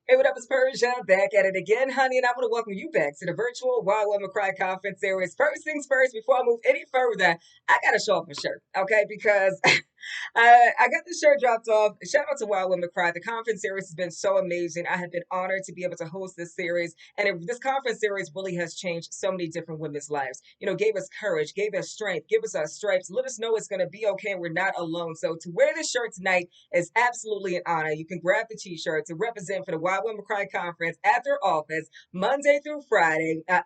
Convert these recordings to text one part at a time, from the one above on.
Hey, what up? It's Persia back at it again, honey, and I want to welcome you back to the virtual Wild Women Cry Conference series. First things first, before I move any further, I gotta show off my shirt, okay? Because I got this shirt dropped off. Shout out to Wild Women Cry. The conference series has been so amazing. I have been honored to be able to host this series, and this conference series really has changed so many different women's lives. You know, gave us courage, gave us strength, give us our stripes, let us know it's gonna be okay and we're not alone. So to wear this shirt tonight is absolutely an honor. You can grab the t-shirt to represent for the Wild Women Cry Conference at their office Monday through Friday, 8:30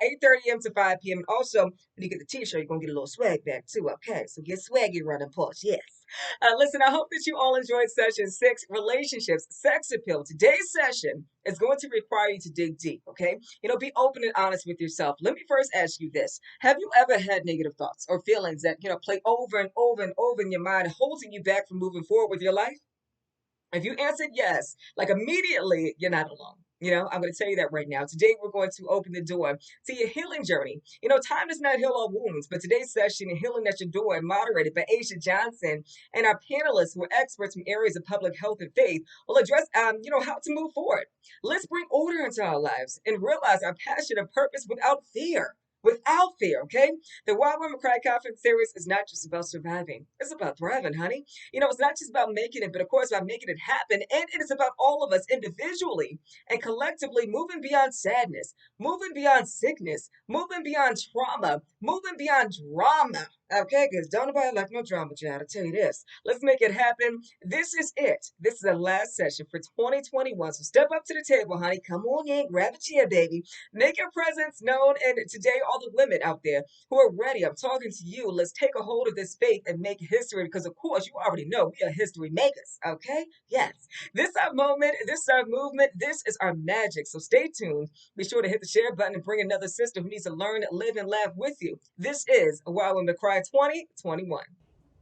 a.m. to 5 p.m. And also, when you get the t-shirt, you're going to get a little swag back too. Okay, so get swaggy running, Porsche. Yes. Listen, I hope that you all enjoyed session 6, relationships, sex appeal. Today's session is going to require you to dig deep, okay? You know, be open and honest with yourself. Let me first ask you this. Have you ever had negative thoughts or feelings that, play over and over and over in your mind, holding you back from moving forward with your life? If you answered yes, like immediately, you're not alone. I'm going to tell you that right now. Today, we're going to open the door to your healing journey. Time does not heal all wounds, but today's session, Healing at Your Door, moderated by Asia Johnson, and our panelists who are experts from areas of public health and faith, will address, how to move forward. Let's bring order into our lives and realize our passion and purpose without fear. Without fear, okay? The Wild Women Cry Conference series is not just about surviving. It's about thriving, honey. It's not just about making it, but of course about making it happen. And it is about all of us individually and collectively moving beyond sadness, moving beyond sickness, moving beyond trauma, moving beyond drama. Okay, because don't nobody like no drama, Chad. I'll tell you this. Let's make it happen. This is it. This is the last session for 2021. So step up to the table, honey. Come on in, grab a chair, baby. Make your presence known. And today, all the women out there who are ready, I'm talking to you. Let's take a hold of this faith and make history because, of course, you already know we are history makers. Okay? Yes. This is our moment. This is our movement. This is our magic. So stay tuned. Be sure to hit the share button and bring another sister who needs to learn, live, and laugh with you. This is Wild Women Cry 2021.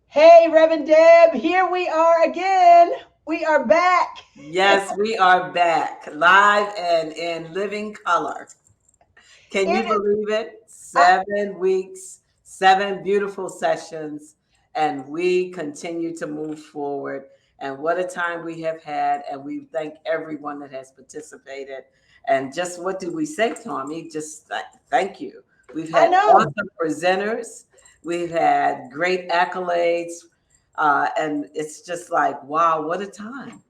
Hey, Reverend Deb, here we are again. We are back. Yes, we are back live and in living color. Can you believe it? 7 weeks, 7 beautiful sessions, and we continue to move forward. And what a time we have had. And we thank everyone that has participated. And just what did we say, Tommy? Just thank you. We've had awesome presenters. We've had great accolades. And it's just like, wow, what a time.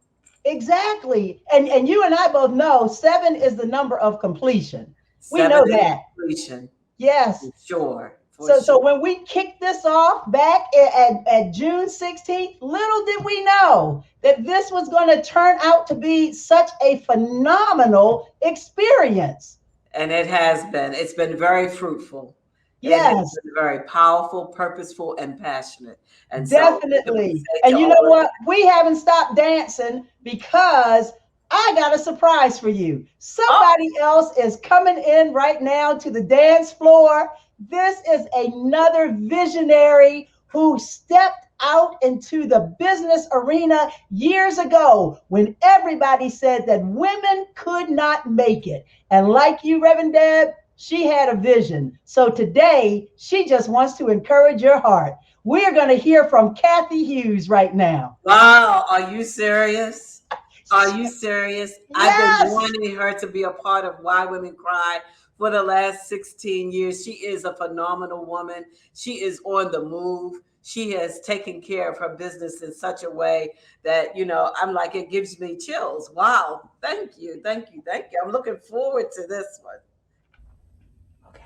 Exactly. And you and I both know 7 is the number of completion. We know that. Completion. Yes. For sure. So when we kicked this off back at June 16th, little did we know that this was going to turn out to be such a phenomenal experience. And it has been. It's been very fruitful. Yes. It's been very powerful, purposeful, and passionate. And definitely. And you know what? We haven't stopped dancing because I got a surprise for you. Somebody else is coming in right now to the dance floor. This is another visionary who stepped out into the business arena years ago when everybody said that women could not make it. And like you, Reverend Deb, she had a vision. So today, she just wants to encourage your heart. We're going to hear from Kathy Hughes right now. Wow, are you serious? Are you serious? Yes. I've been wanting her to be a part of Why Women Cry for the last 16 years. She is a phenomenal woman. She is on the move. She has taken care of her business in such a way that, I'm like, it gives me chills. Wow. Thank you. Thank you. Thank you. I'm looking forward to this one. Okay.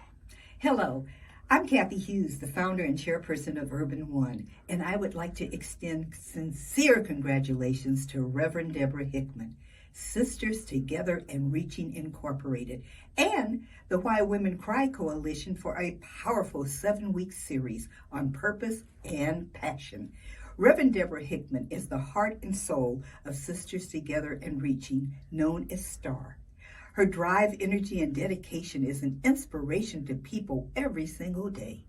Hello. I'm Kathy Hughes, the founder and chairperson of Urban One, and I would like to extend sincere congratulations to Reverend Deborah Hickman, Sisters Together and Reaching Incorporated, and the Why Women Cry Coalition for a powerful 7-week series on purpose and passion. Reverend Deborah Hickman is the heart and soul of Sisters Together and Reaching, known as STAR. Her drive, energy, and dedication is an inspiration to people every single day.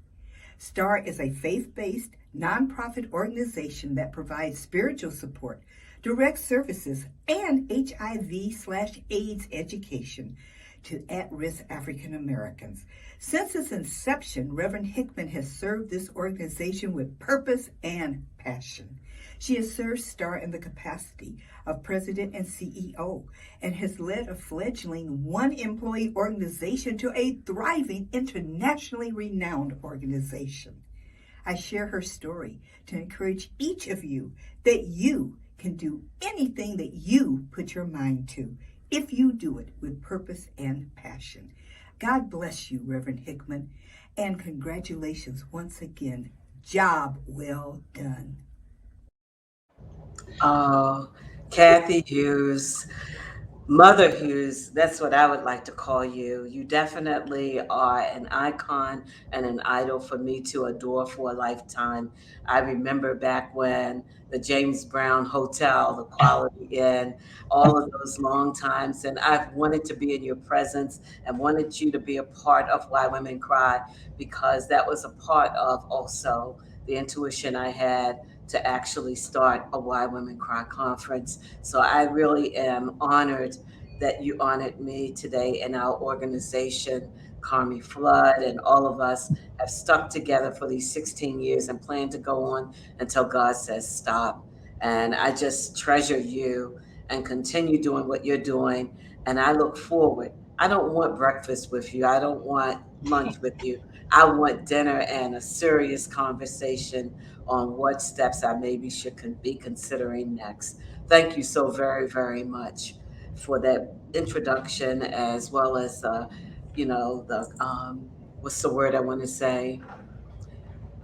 STAR is a faith-based, nonprofit organization that provides spiritual support, direct services, and HIV/AIDS education to at-risk African Americans. Since its inception, Reverend Hickman has served this organization with purpose and passion. She has served STAR in the capacity of president and CEO and has led a fledgling one-employee organization to a thriving, internationally renowned organization. I share her story to encourage each of you that you can do anything that you put your mind to if you do it with purpose and passion. God bless you, Reverend Hickman, and congratulations once again. Job well done. Oh, Kathy Hughes, Mother Hughes, that's what I would like to call you. You definitely are an icon and an idol for me to adore for a lifetime. I remember back when the James Brown Hotel, the Quality Inn, all of those long times. And I've wanted to be in your presence and wanted you to be a part of Why Women Cry, because that was a part of also the intuition I had to actually start a Why Women Cry conference. So I really am honored that you honored me today in our organization. CARMI Flood and all of us have stuck together for these 16 years and plan to go on until God says stop. And I just treasure you and continue doing what you're doing. And I look forward. I don't want breakfast with you. I don't want lunch with you. I want dinner and a serious conversation on what steps I maybe should be considering next. Thank you so very, very much for that introduction, as well as, what's the word I want to say?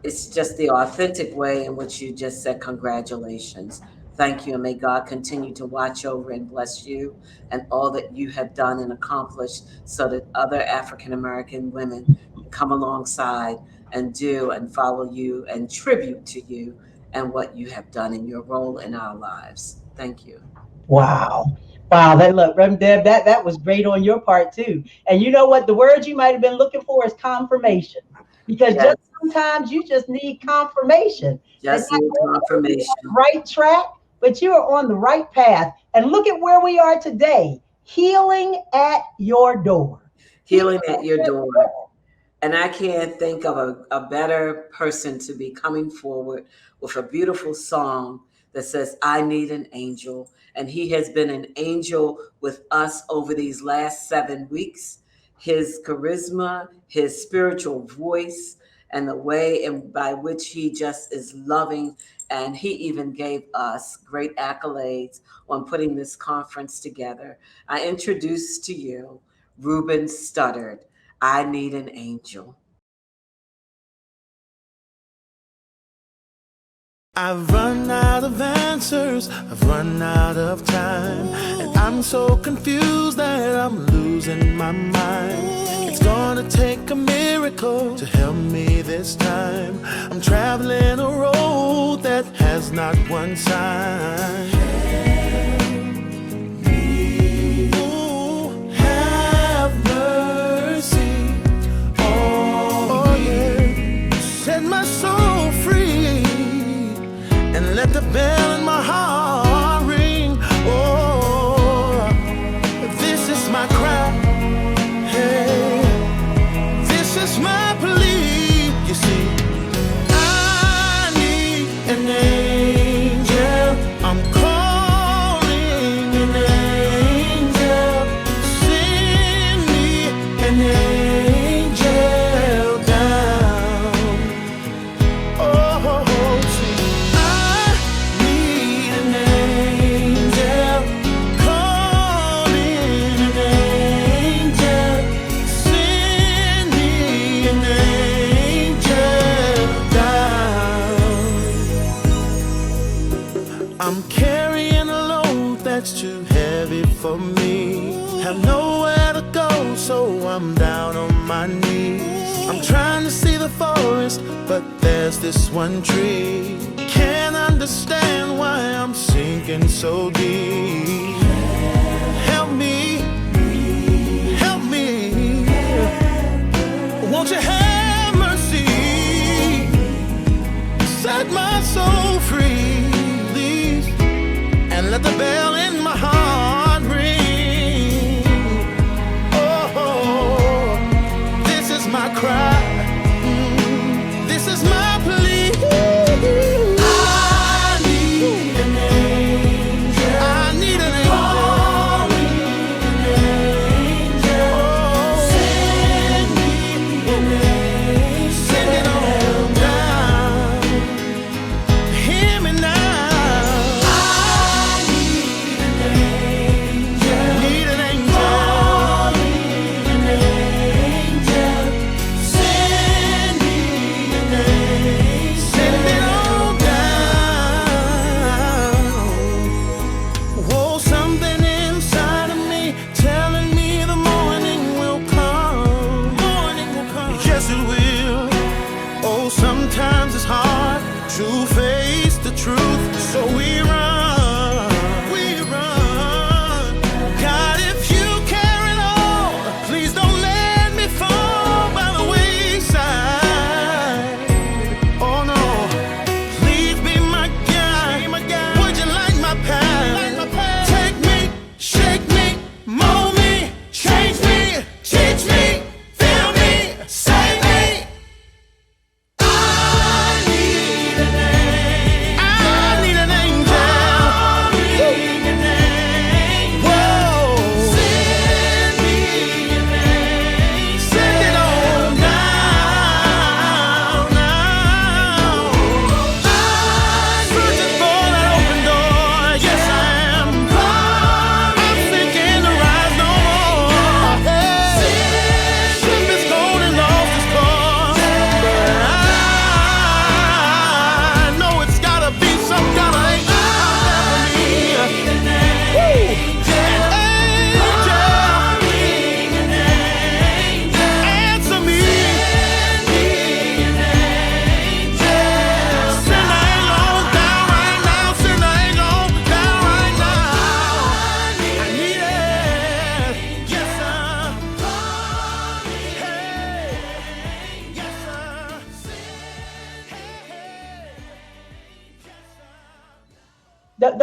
It's just the authentic way in which you just said congratulations. Thank you, and may God continue to watch over and bless you and all that you have done and accomplished, so that other African American women can come alongside and do and follow you and tribute to you and what you have done in your role in our lives. Thank you. Wow. That look, Reverend Deb, that was great on your part too. And you know what? The word you might have been looking for is confirmation. Because Yes. just sometimes you just need confirmation. Just need confirmation. Right track, but you are on the right path. And look at where we are today. Healing at your door. Healing at your door. And I can't think of a better person to be coming forward with a beautiful song that says, I need an angel. And he has been an angel with us over these last 7 weeks. His charisma, his spiritual voice, and the way by which he just is loving. And he even gave us great accolades on putting this conference together. I introduce to you RUBEN Studdard, I Need an Angel. I've run out of answers, I've run out of time, and I'm so confused that I'm losing my mind. It's gonna take a miracle to help me this time. I'm traveling a road that has not one sign. Ooh, have mercy. Oh yeah, set my soul free. And let the bell in my heart ring. Oh, this is my cry. Hey, this is my plea. You see, I need an angel. I'm calling an angel. Send me an angel down. Oh, I'm carrying a load that's too heavy for me. Have nowhere to go, so I'm down on my knees. I'm trying to see the forest, but there's this one tree. Can't understand why I'm sinking so deep. Help me, help me. Won't you have mercy? Set my soul free. And let the bell in my heart ring. Oh, this is my cry. This is my plea. I need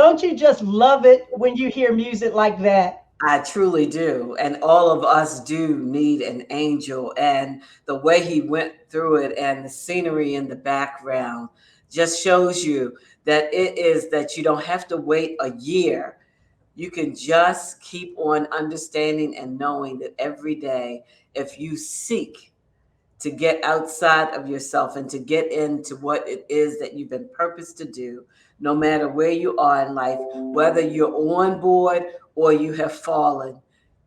don't you just love it when you hear music like that? I truly do. And all of us do need an angel. And the way he went through it and the scenery in the background just shows you that it is that you don't have to wait a year. You can just keep on understanding and knowing that every day, if you seek to get outside of yourself and to get into what it is that you've been purposed to do, no matter where you are in life, whether you're on board or you have fallen,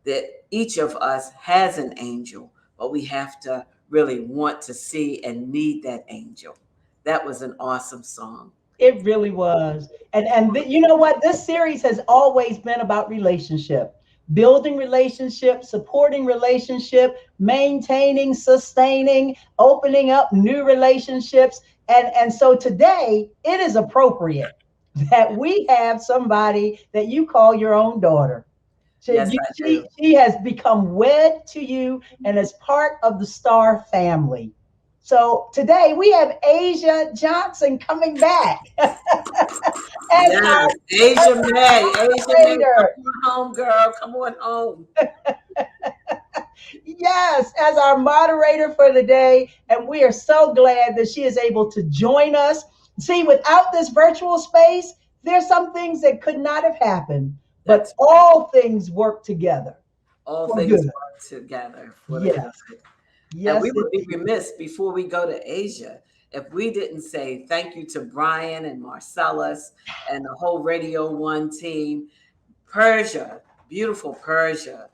that each of us has an angel, but we have to really want to see and need that angel. That was an awesome song. It really was. And you know what? This series has always been about relationship, building relationship, supporting relationship, maintaining, sustaining, opening up new relationships. And so today it is appropriate that we have somebody that you call your own daughter. Yes, I do. She has become wed to you and is part of the Star family. So today we have Asia Johnson coming back. As Yes, Asia May. Asia May, moderator. come on home, girl. Come on home. Yes, as our moderator for the day. And we are so glad that she is able to join us. See, without this virtual space, there's some things that could not have happened, but That's all things work together. all for things good. work together for the Yes. good. Yes. And we would be remiss before we go to Asia if we didn't say thank you to Brian and Marcellus and the whole Radio One team. Persia, beautiful Persia.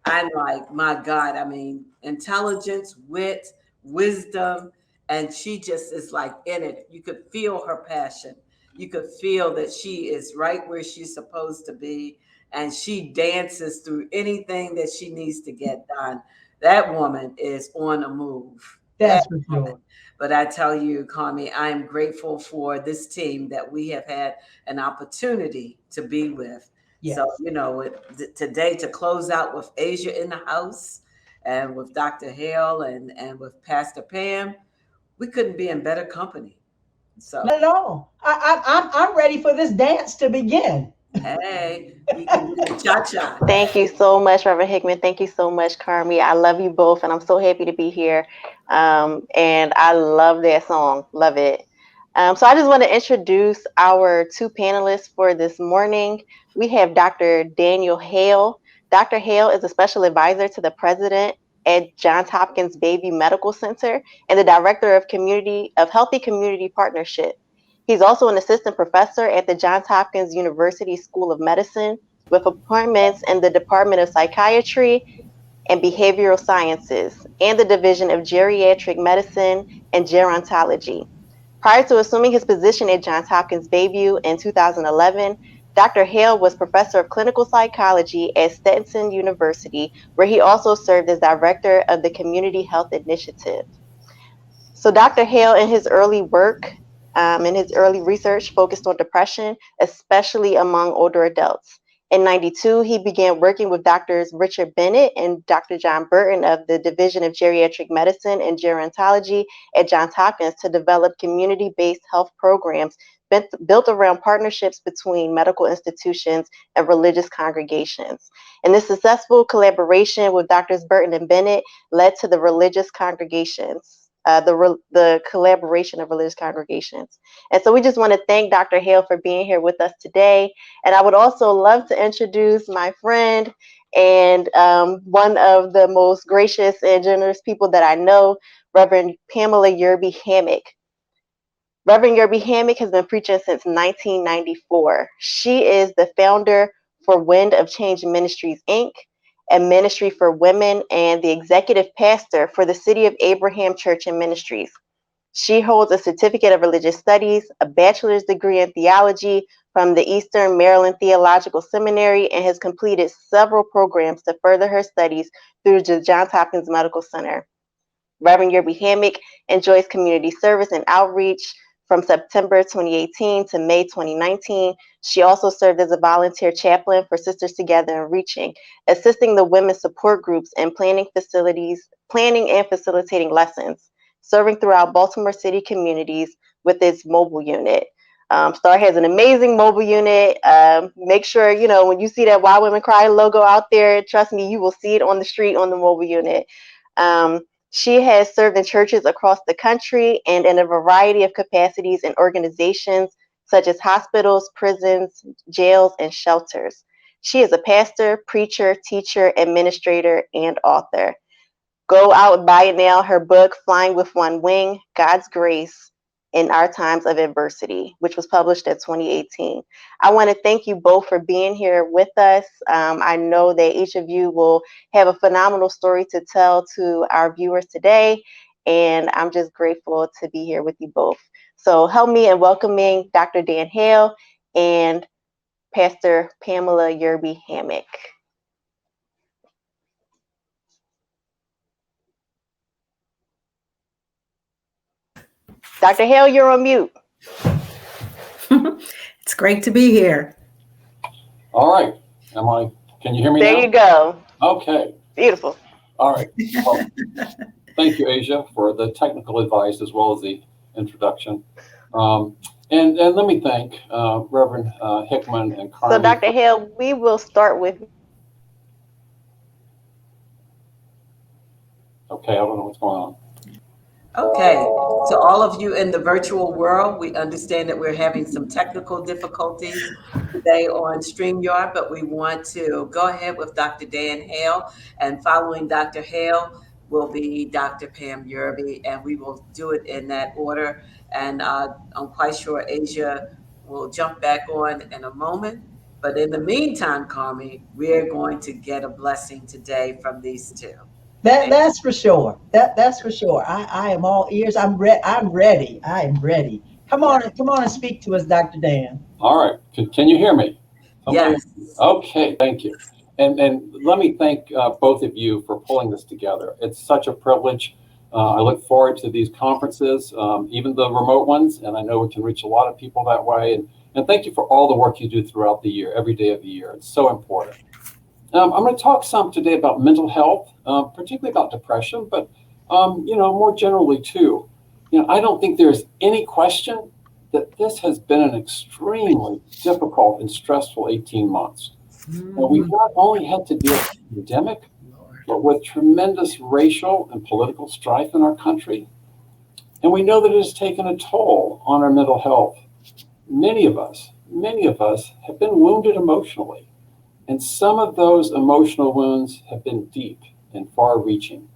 I'm like, my God, I mean, intelligence, wit, wisdom, and she just is like in it. You could feel her passion. You could feel that she is right where she's supposed to be, and she dances through anything that she needs to get done. That woman is on the move. That's for sure. But I tell you, Carmi, I am grateful for this team that we have had an opportunity to be with. Yes. So, you know, today to close out with Asia in the house and with Dr. Hale and with Pastor Pam, we couldn't be in better company. So, Not at all. I'm ready for this dance to begin. hey, we can do the cha-cha. Thank you so much, Reverend Hickman. Thank you so much, Carmi. I love you both, and I'm so happy to be here. And I love that song. Love it. So I just want to introduce our two panelists for this morning. We have Dr. Daniel Hale. Dr. Hale is a special advisor to the president at Johns Hopkins Bayview Medical Center and the director of Healthy Community Partnership. He's also an assistant professor at the Johns Hopkins University School of Medicine with appointments in the Department of Psychiatry and Behavioral Sciences and the Division of Geriatric Medicine and Gerontology. Prior to assuming his position at Johns Hopkins Bayview in 2011, Dr. Hale was professor of clinical psychology at Stetson University, where he also served as director of the Community Health Initiative. So Dr. Hale, in his early work, in his early research, focused on depression, especially among older adults. In '92, he began working with Drs. Richard Bennett and Dr. John Burton of the Division of Geriatric Medicine and Gerontology at Johns Hopkins to develop community-based health programs built around partnerships between medical institutions and religious congregations. And this successful collaboration with Drs. Burton and Bennett led to the religious congregations. The collaboration of religious congregations. And so we just want to thank Dr. Hale for being here with us today. And I would also love to introduce my friend and one of the most gracious and generous people that I know, Reverend Pamela Yerby-Hammack. Reverend Yerby-Hammack has been preaching since 1994. She is the founder for Wind of Change Ministries, Inc., a ministry for women, and the executive pastor for the City of Abraham Church and Ministries. She holds a certificate of religious studies, a bachelor's degree in theology from the Eastern Maryland Theological Seminary, and has completed several programs to further her studies through the Johns Hopkins Medical Center. Reverend Yerby-Hammack enjoys community service and outreach. From September 2018 to May 2019, she also served as a volunteer chaplain for Sisters Together and Reaching, assisting the women's support groups in planning and facilitating lessons, serving throughout Baltimore City communities with its mobile unit. Star has an amazing mobile unit. Make sure, when you see that Why Women Cry logo out there, trust me, you will see it on the street on the mobile unit. She has served in churches across the country and in a variety of capacities and organizations such as hospitals, prisons, jails, and shelters. She is a pastor, preacher, teacher, administrator, and author. Go out and buy it now. Her book, Flying with One Wing, God's Grace in Our Times of Adversity, which was published in 2018. I want to thank you both for being here with us. I know that each of you will have a phenomenal story to tell to our viewers today, and I'm just grateful to be here with you both. So help me in welcoming Dr. Dan Hale and Pastor Pamela Yerby-Hammack. Dr. Hale, you're on mute. It's great to be here. All right. Can you hear me now? There you go. Okay. Beautiful. All right. Well, thank you, Asia, for the technical advice as well as the introduction. And let me thank Reverend Hickman and CARMI. So, Dr. Hale, we will start with. Okay, I don't know what's going on. Okay, to all of you in the virtual world, we understand that we're having some technical difficulties today on StreamYard, but we want to go ahead with Dr. Dan Hale, and following Dr. Hale will be Dr. Pam Yerby, and we will do it in that order. And I'm quite sure Asia will jump back on in a moment. But in the meantime, CARMI, we're going to get a blessing today from these two. That's for sure. That's for sure. I am all ears. I'm ready. I am ready. Come on and speak to us, Dr. Dan. All right. Can you hear me? Yes. Okay. Thank you. And let me thank both of you for pulling this together. It's such a privilege. I look forward to these conferences, even the remote ones, and I know we can reach a lot of people that way. And thank you for all the work you do throughout the year, every day of the year. It's so important. I'm going to talk some today about mental health, particularly about depression, but more generally too. I don't think there's any question that this has been an extremely difficult and stressful 18 months. And we've not only had to deal with the pandemic, but with tremendous racial and political strife in our country. And we know that it has taken a toll on our mental health. Many of us have been wounded emotionally. And some of those emotional wounds have been deep and far-reaching.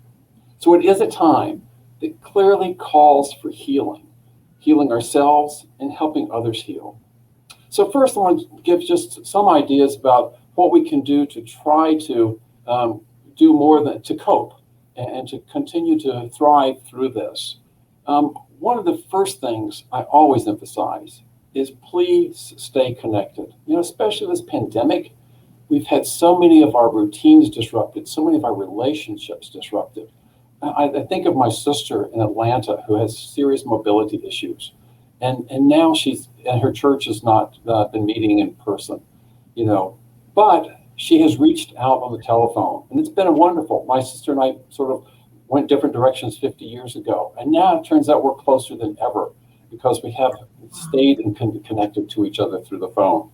So it is a time that clearly calls for healing ourselves and helping others heal. So first, I want to give just some ideas about what we can do to try to do more than to cope and to continue to thrive through this. One of the first things I always emphasize is please stay connected. Especially this pandemic, we've had so many of our routines disrupted, so many of our relationships disrupted. I think of my sister in Atlanta who has serious mobility issues. And now her church has not been meeting in person, but she has reached out on the telephone, and it's been wonderful. My sister and I sort of went different directions 50 years ago. And now it turns out we're closer than ever because we have stayed and connected to each other through the phone.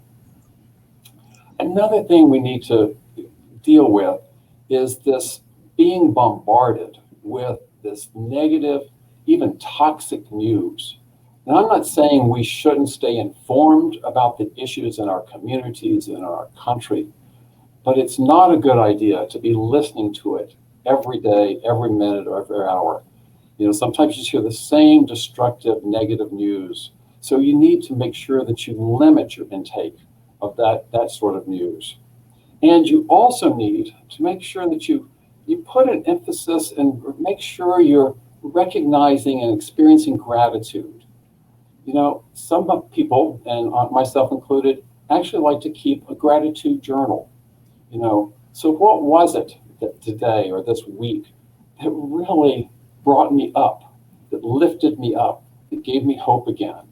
Another thing we need to deal with is this being bombarded with this negative, even toxic news. Now, I'm not saying we shouldn't stay informed about the issues in our communities and in our country, but it's not a good idea to be listening to it every day, every minute, or every hour. Sometimes you just hear the same destructive, negative news. So you need to make sure that you limit your intake of that sort of news. And you also need to make sure that you put an emphasis and make sure you're recognizing and experiencing gratitude. Some people, and myself included, actually like to keep a gratitude journal. So what was it that today or this week that really brought me up, that lifted me up, that gave me hope again?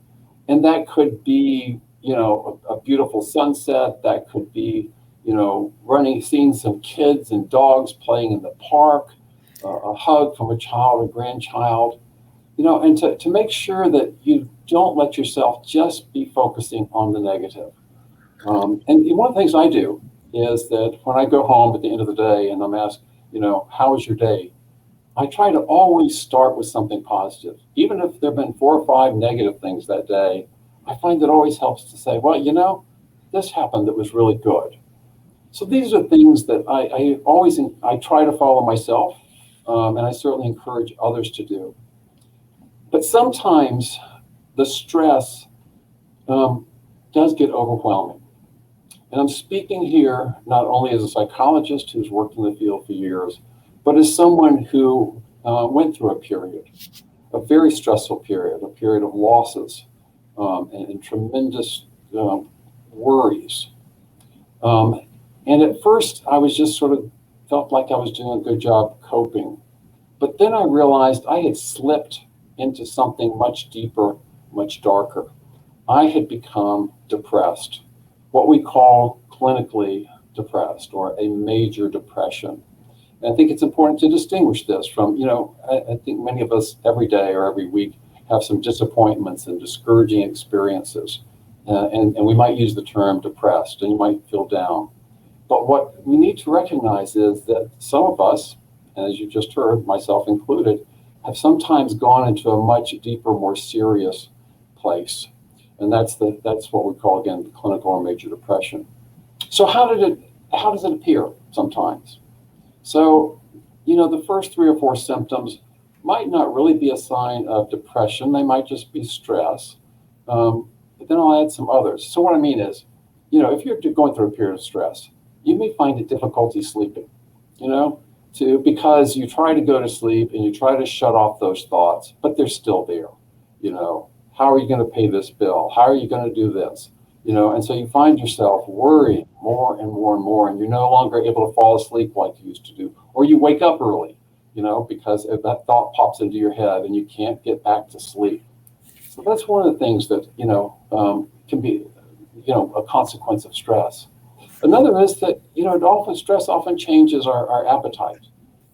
And that could be a beautiful sunset. That could be, seeing some kids and dogs playing in the park, a hug from a child or grandchild. and to make sure that you don't let yourself just be focusing on the negative. And one of the things I do is that when I go home at the end of the day and I'm asked, how was your day? I try to always start with something positive. Even if there have been 4 or 5 negative things that day, I find it always helps to say, well, this happened that was really good. So these are things that I try to follow myself, and I certainly encourage others to do. But sometimes the stress does get overwhelming. And I'm speaking here not only as a psychologist who's worked in the field for years, but as someone who went through a very stressful period, a period of losses and tremendous worries. And at first, I was just sort of felt like I was doing a good job coping. But then I realized I had slipped into something much deeper, much darker. I had become depressed, what we call clinically depressed, or a major depression. And I think it's important to distinguish this from, I think many of us every day or every week have some disappointments and discouraging experiences. And we might use the term depressed, and you might feel down. But what we need to recognize is that some of us, as you just heard, myself included, have sometimes gone into a much deeper, more serious place. And that's what we call, again, the clinical or major depression. So how does it appear sometimes? So, the first 3 or 4 symptoms might not really be a sign of depression. They might just be stress. But then I'll add some others. So what I mean is, if you're going through a period of stress, you may find it difficulty sleeping, because you try to go to sleep and you try to shut off those thoughts, but they're still there. How are you going to pay this bill? How are you going to do this? And so you find yourself worrying more and more and more, and you're no longer able to fall asleep like you used to do. Or you wake up early, because if that thought pops into your head and you can't get back to sleep. So that's one of the things that, can be, a consequence of stress. Another is that, stress often changes our appetite.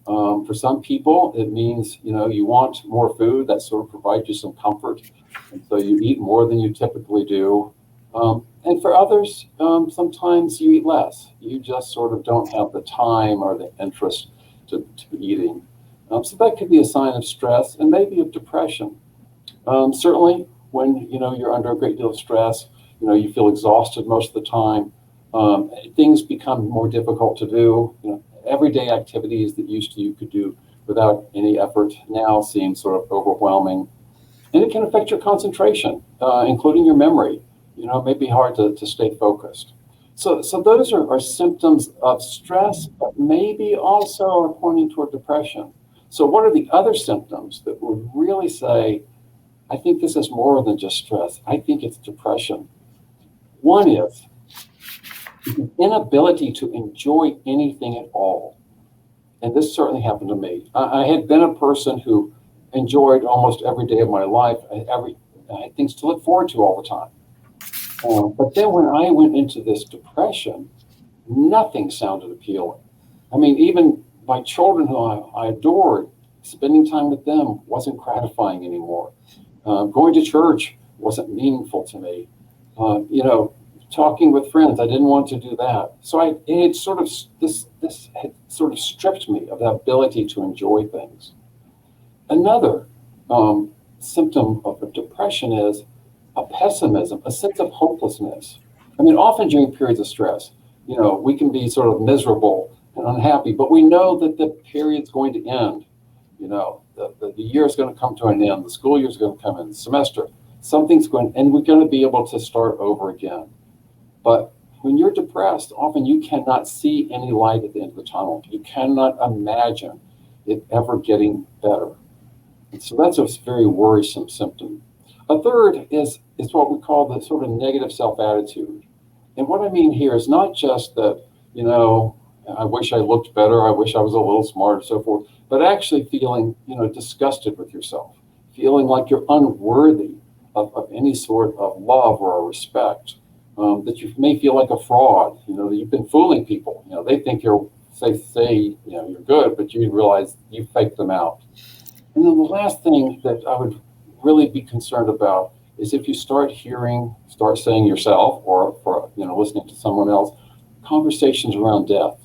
For some people, it means, you want more food. That sort of provides you some comfort. And so you eat more than you typically do. And for others, sometimes you eat less. You just sort of don't have the time or the interest to eating. So that could be a sign of stress and maybe of depression. Certainly, when you're under a great deal of stress, you feel exhausted most of the time. Things become more difficult to do. Everyday activities that you could do without any effort now seem sort of overwhelming. And it can affect your concentration, including your memory. It may be hard to stay focused. So those are symptoms of stress, but maybe also are pointing toward depression. So what are the other symptoms that would really say, I think this is more than just stress. I think it's depression. One is the inability to enjoy anything at all. And this certainly happened to me. I had been a person who enjoyed almost every day of my life. I had things to look forward to all the time. But then when I went into this depression, nothing sounded appealing. I mean, even my children who I adored, spending time with them wasn't gratifying anymore. Going to church wasn't meaningful to me. Talking with friends, I didn't want to do that. So this had sort of stripped me of the ability to enjoy things. Another symptom of depression is a pessimism, a sense of hopelessness. I mean, often during periods of stress, we can be sort of miserable and unhappy, but we know that the period's going to end. The year is going to come to an end. The school year is going to come in. The semester, and we're going to be able to start over again. But when you're depressed, often you cannot see any light at the end of the tunnel. You cannot imagine it ever getting better. And so that's a very worrisome symptom. A third is what we call the sort of negative self-attitude. And what I mean here is not just that, I wish I looked better, I wish I was a little smarter, so forth, but actually feeling, disgusted with yourself, feeling like you're unworthy of any sort of love or respect, that you may feel like a fraud, that you've been fooling people. They think you're, say, you're good, but you realize you faked them out. And then the last thing that I would really be concerned about is if you start saying yourself or listening to someone else, conversations around death.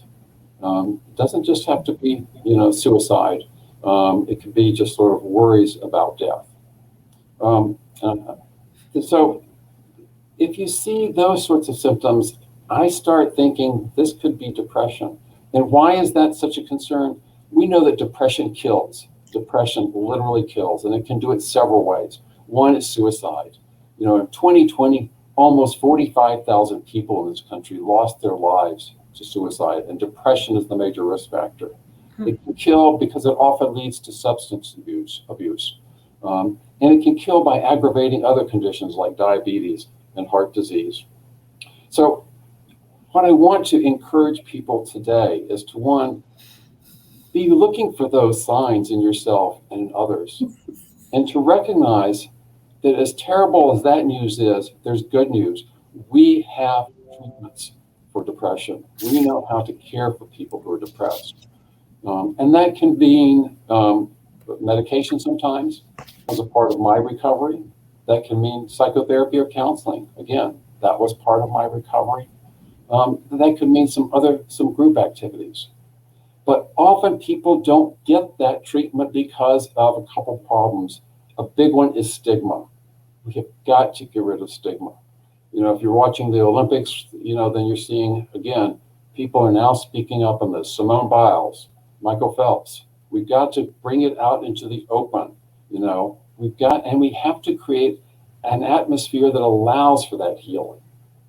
It doesn't just have to be, suicide. It could be just sort of worries about death. So if you see those sorts of symptoms, I start thinking this could be depression. And why is that such a concern? We know that depression kills. Depression literally kills, and it can do it several ways. One is suicide. In 2020, almost 45,000 people in this country lost their lives to suicide, and depression is the major risk factor. It can kill because it often leads to substance abuse. And it can kill by aggravating other conditions like diabetes and heart disease. So what I want to encourage people today is to, one, be looking for those signs in yourself and in others, and to recognize that as terrible as that news is, there's good news. We have treatments for depression. We know how to care for people who are depressed. And that can mean medication sometimes as a part of my recovery. That can mean psychotherapy or counseling. Again, that was part of my recovery. That could mean some group activities. But often people don't get that treatment because of a couple problems. A big one is stigma. We have got to get rid of stigma. If you're watching the Olympics, then you're seeing, again, people are now speaking up on this. Simone Biles, Michael Phelps. We've got to bring it out into the open. We have to create an atmosphere that allows for that healing.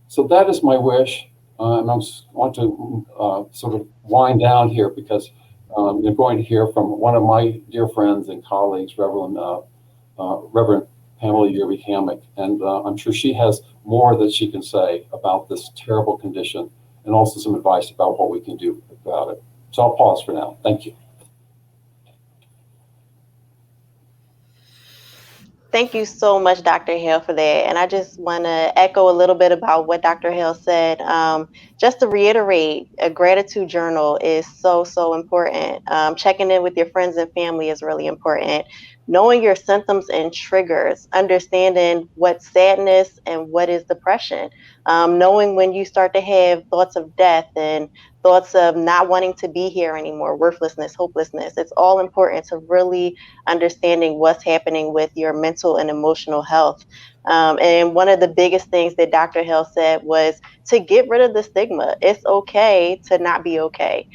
So that is my wish. And I want to sort of wind down here because you're going to hear from one of my dear friends and colleagues, Reverend Pamela Yerby-Hammack, and I'm sure she has more that she can say about this terrible condition and also some advice about what we can do about it. So I'll pause for now. Thank you. Thank you so much, Dr. Hale, for that. And I just want to echo a little bit about what Dr. Hale said. Just to reiterate, a gratitude journal is so, so important. Checking in with your friends and family is really important. Knowing your symptoms and triggers, understanding what's sadness and what is depression. Knowing when you start to have thoughts of death and thoughts of not wanting to be here anymore, worthlessness, hopelessness. It's all important to really understanding what's happening with your mental and emotional health. And one of the biggest things that Dr. Hale said was to get rid of the stigma. It's okay to not be okay,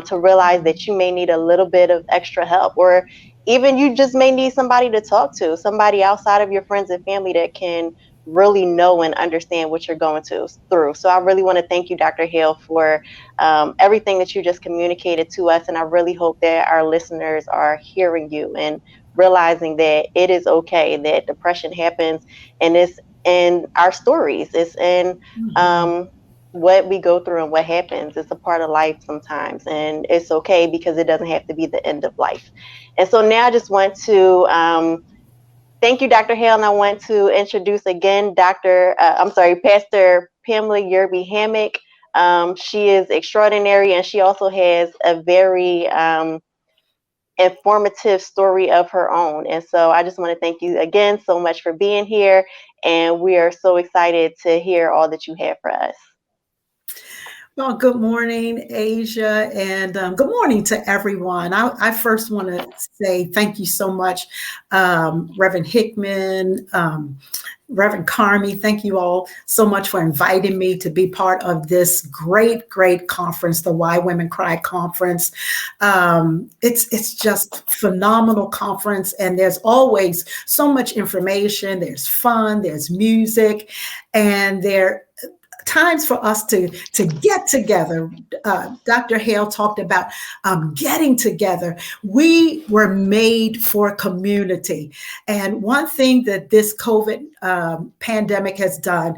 to realize that you may need a little bit of extra help, or even you just may need somebody to talk to, somebody outside of your friends and family that can really know and understand what you're going through. So I really want to thank you, Dr. Hale, for everything that you just communicated to us. And I really hope that our listeners are hearing you and realizing that it is okay, that depression happens, and it's in our stories. It's in what we go through and what happens. It's a part of life sometimes, and it's okay because it doesn't have to be the end of life. And so now I just want to thank you, Dr. Hale, and I want to introduce again Pastor Pamela Yerby-Hammack. She is extraordinary, and she also has a very informative story of her own. And so I just want to thank you again so much for being here, and we are so excited to hear all that you have for us. Well, good morning, Asia, and good morning to everyone. I first want to say thank you so much, Reverend Hickman, Reverend CARMI. Thank you all so much for inviting me to be part of this great, great conference, the Why Women Cry Conference. It's just phenomenal conference, and there's always so much information. There's fun, there's music, and there times for us to get together. Dr. Hale talked about getting together. We were made for community. And one thing that this COVID pandemic has done,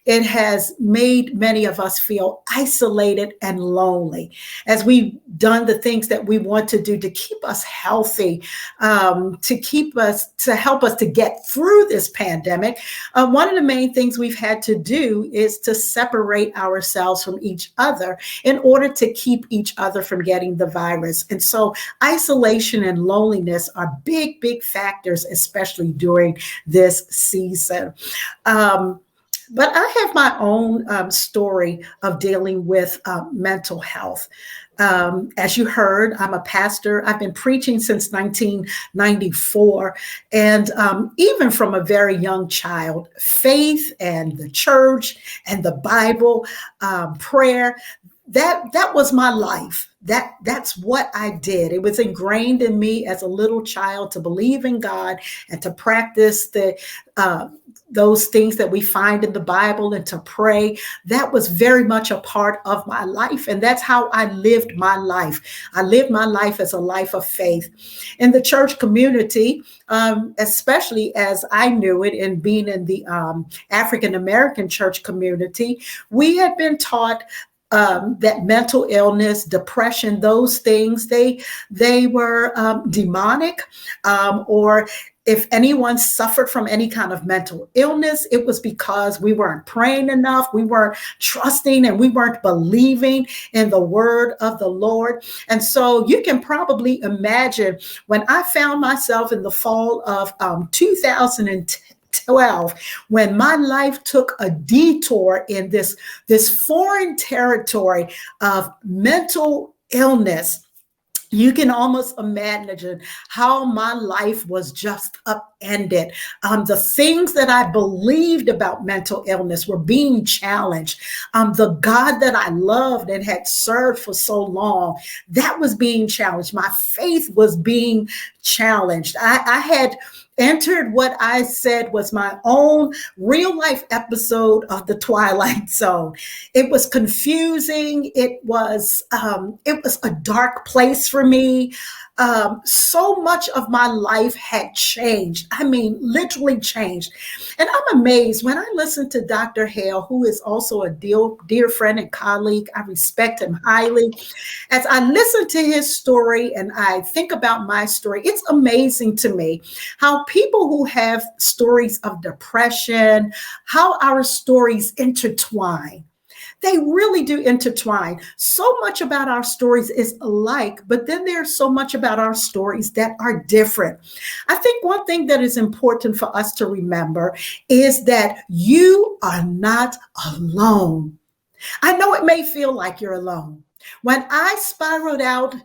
it has made many of us feel isolated and lonely as we've done the things that we want to do to keep us healthy, to help us to get through this pandemic. One of the main things we've had to do is to separate ourselves from each other in order to keep each other from getting the virus. And so isolation and loneliness are big, big factors, especially during this season. But I have my own story of dealing with mental health. As you heard, I'm a pastor. I've been preaching since 1994. And even from a very young child, faith and the church and the Bible, prayer, that was my life. That's what I did. It was ingrained in me as a little child to believe in God and to practice those things that we find in the Bible and to pray. That was very much a part of my life. And that's how I lived my life. I lived my life as a life of faith. In the church community, especially as I knew it and being in the African-American church community, we had been taught that mental illness, depression, those things, they were demonic, or if anyone suffered from any kind of mental illness, it was because we weren't praying enough, we weren't trusting, and we weren't believing in the word of the Lord. And so you can probably imagine when I found myself in the fall of 2012, when my life took a detour in this foreign territory of mental illness. You can almost imagine how my life was just upended. The things that I believed about mental illness were being challenged. The God that I loved and had served for so long, that was being challenged. My faith was being challenged. I had entered what I said was my own real life episode of the Twilight Zone. It was confusing. It was a dark place for me. So much of my life had changed. I mean, literally changed. And I'm amazed when I listen to Dr. Hale, who is also a dear friend and colleague. I respect him highly. As I listen to his story and I think about my story, it's amazing to me how people who have stories of depression, how our stories intertwine. They really do intertwine. So much about our stories is alike, but then there's so much about our stories that are different. I think one thing that is important for us to remember is that you are not alone. I know it may feel like you're alone. When I spiraled out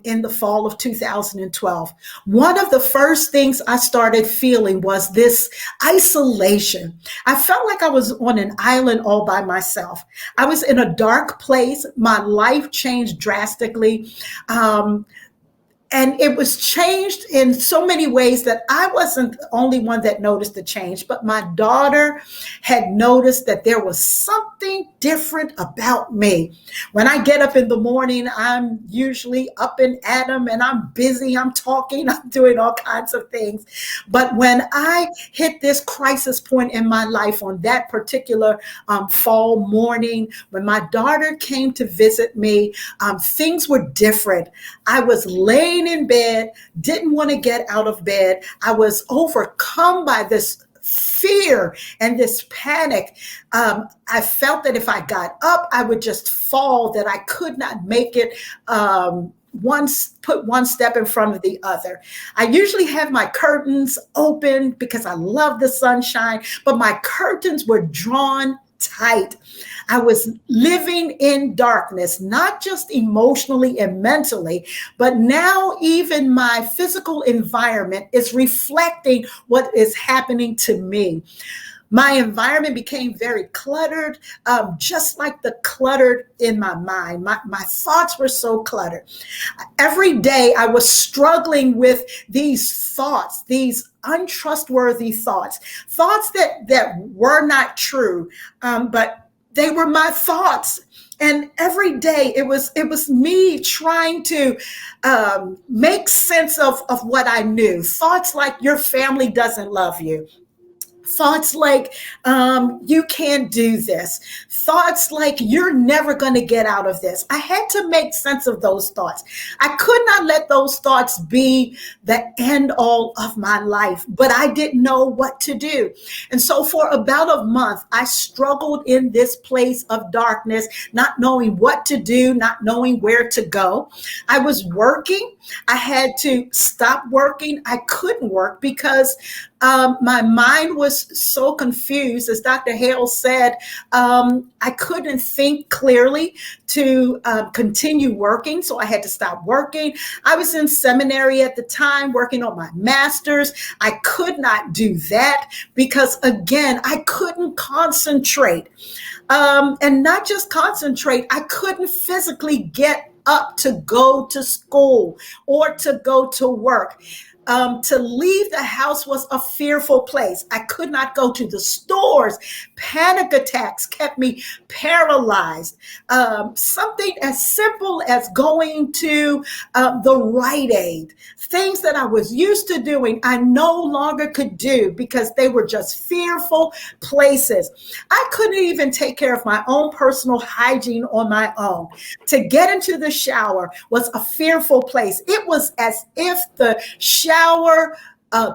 in the fall of 2012, one of the first things I started feeling was this isolation. I felt like I was on an island all by myself. I was in a dark place. My life changed drastically. And it was changed in so many ways that I wasn't the only one that noticed the change, but my daughter had noticed that there was something different about me. When I get up in the morning, I'm usually up and at 'em and I'm busy, I'm talking, I'm doing all kinds of things. But when I hit this crisis point in my life on that particular fall morning, when my daughter came to visit me, things were different. I was laying in bed, didn't want to get out of bed. I was overcome by this fear and this panic. I felt that if I got up, I would just fall, that I could not make it put one step in front of the other. I usually have my curtains open because I love the sunshine, but my curtains were drawn tight. I was living in darkness, not just emotionally and mentally, but now even my physical environment is reflecting what is happening to me. My environment became very cluttered, just like the cluttered in my mind. My thoughts were so cluttered. Every day I was struggling with these thoughts, these untrustworthy thoughts that were not true, but they were my thoughts. And every day it was me trying to make sense of what I knew. Thoughts like your family doesn't love you. Thoughts like, you can't do this. Thoughts like, you're never going to get out of this. I had to make sense of those thoughts. I could not let those thoughts be the end all of my life, but I didn't know what to do. And so for about a month, I struggled in this place of darkness, not knowing what to do, not knowing where to go. I was working. I had to stop working. I couldn't work because my mind was so confused. As Dr. Hale said, I couldn't think clearly to continue working, so I had to stop working. I was in seminary at the time working on my master's. I could not do that because, again, I couldn't concentrate. And not just concentrate, I couldn't physically get up to go to school or to go to work. To leave the house was a fearful place. I could not go to the stores. Panic attacks kept me paralyzed. Something as simple as going to the Rite Aid, things that I was used to doing, I no longer could do because they were just fearful places. I couldn't even take care of my own personal hygiene on my own. To get into the shower was a fearful place. It was as if the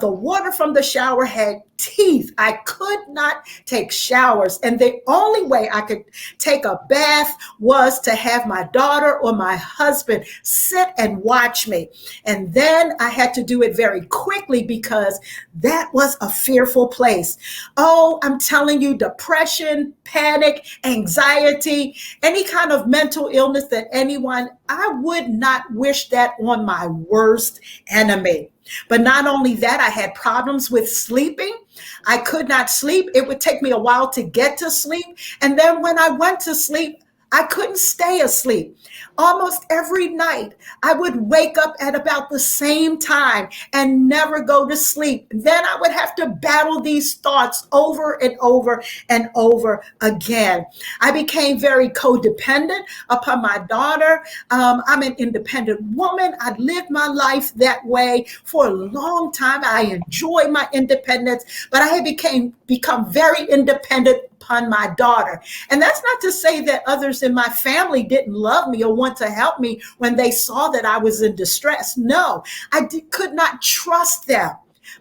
water from the shower had teeth. I could not take showers. And the only way I could take a bath was to have my daughter or my husband sit and watch me. And then I had to do it very quickly because that was a fearful place. Oh, I'm telling you, depression, panic, anxiety, any kind of mental illness that I would not wish that on my worst enemy. But not only that, I had problems with sleeping. I could not sleep. It would take me a while to get to sleep. And then when I went to sleep, I couldn't stay asleep. Almost every night, I would wake up at about the same time and never go to sleep. Then I would have to battle these thoughts over and over and over again. I became very codependent upon my daughter. I'm an independent woman. I lived my life that way for a long time. I enjoy my independence, but I had become very independent upon my daughter. And that's not to say that others in my family didn't love me or want to help me when they saw that I was in distress. No, could not trust them.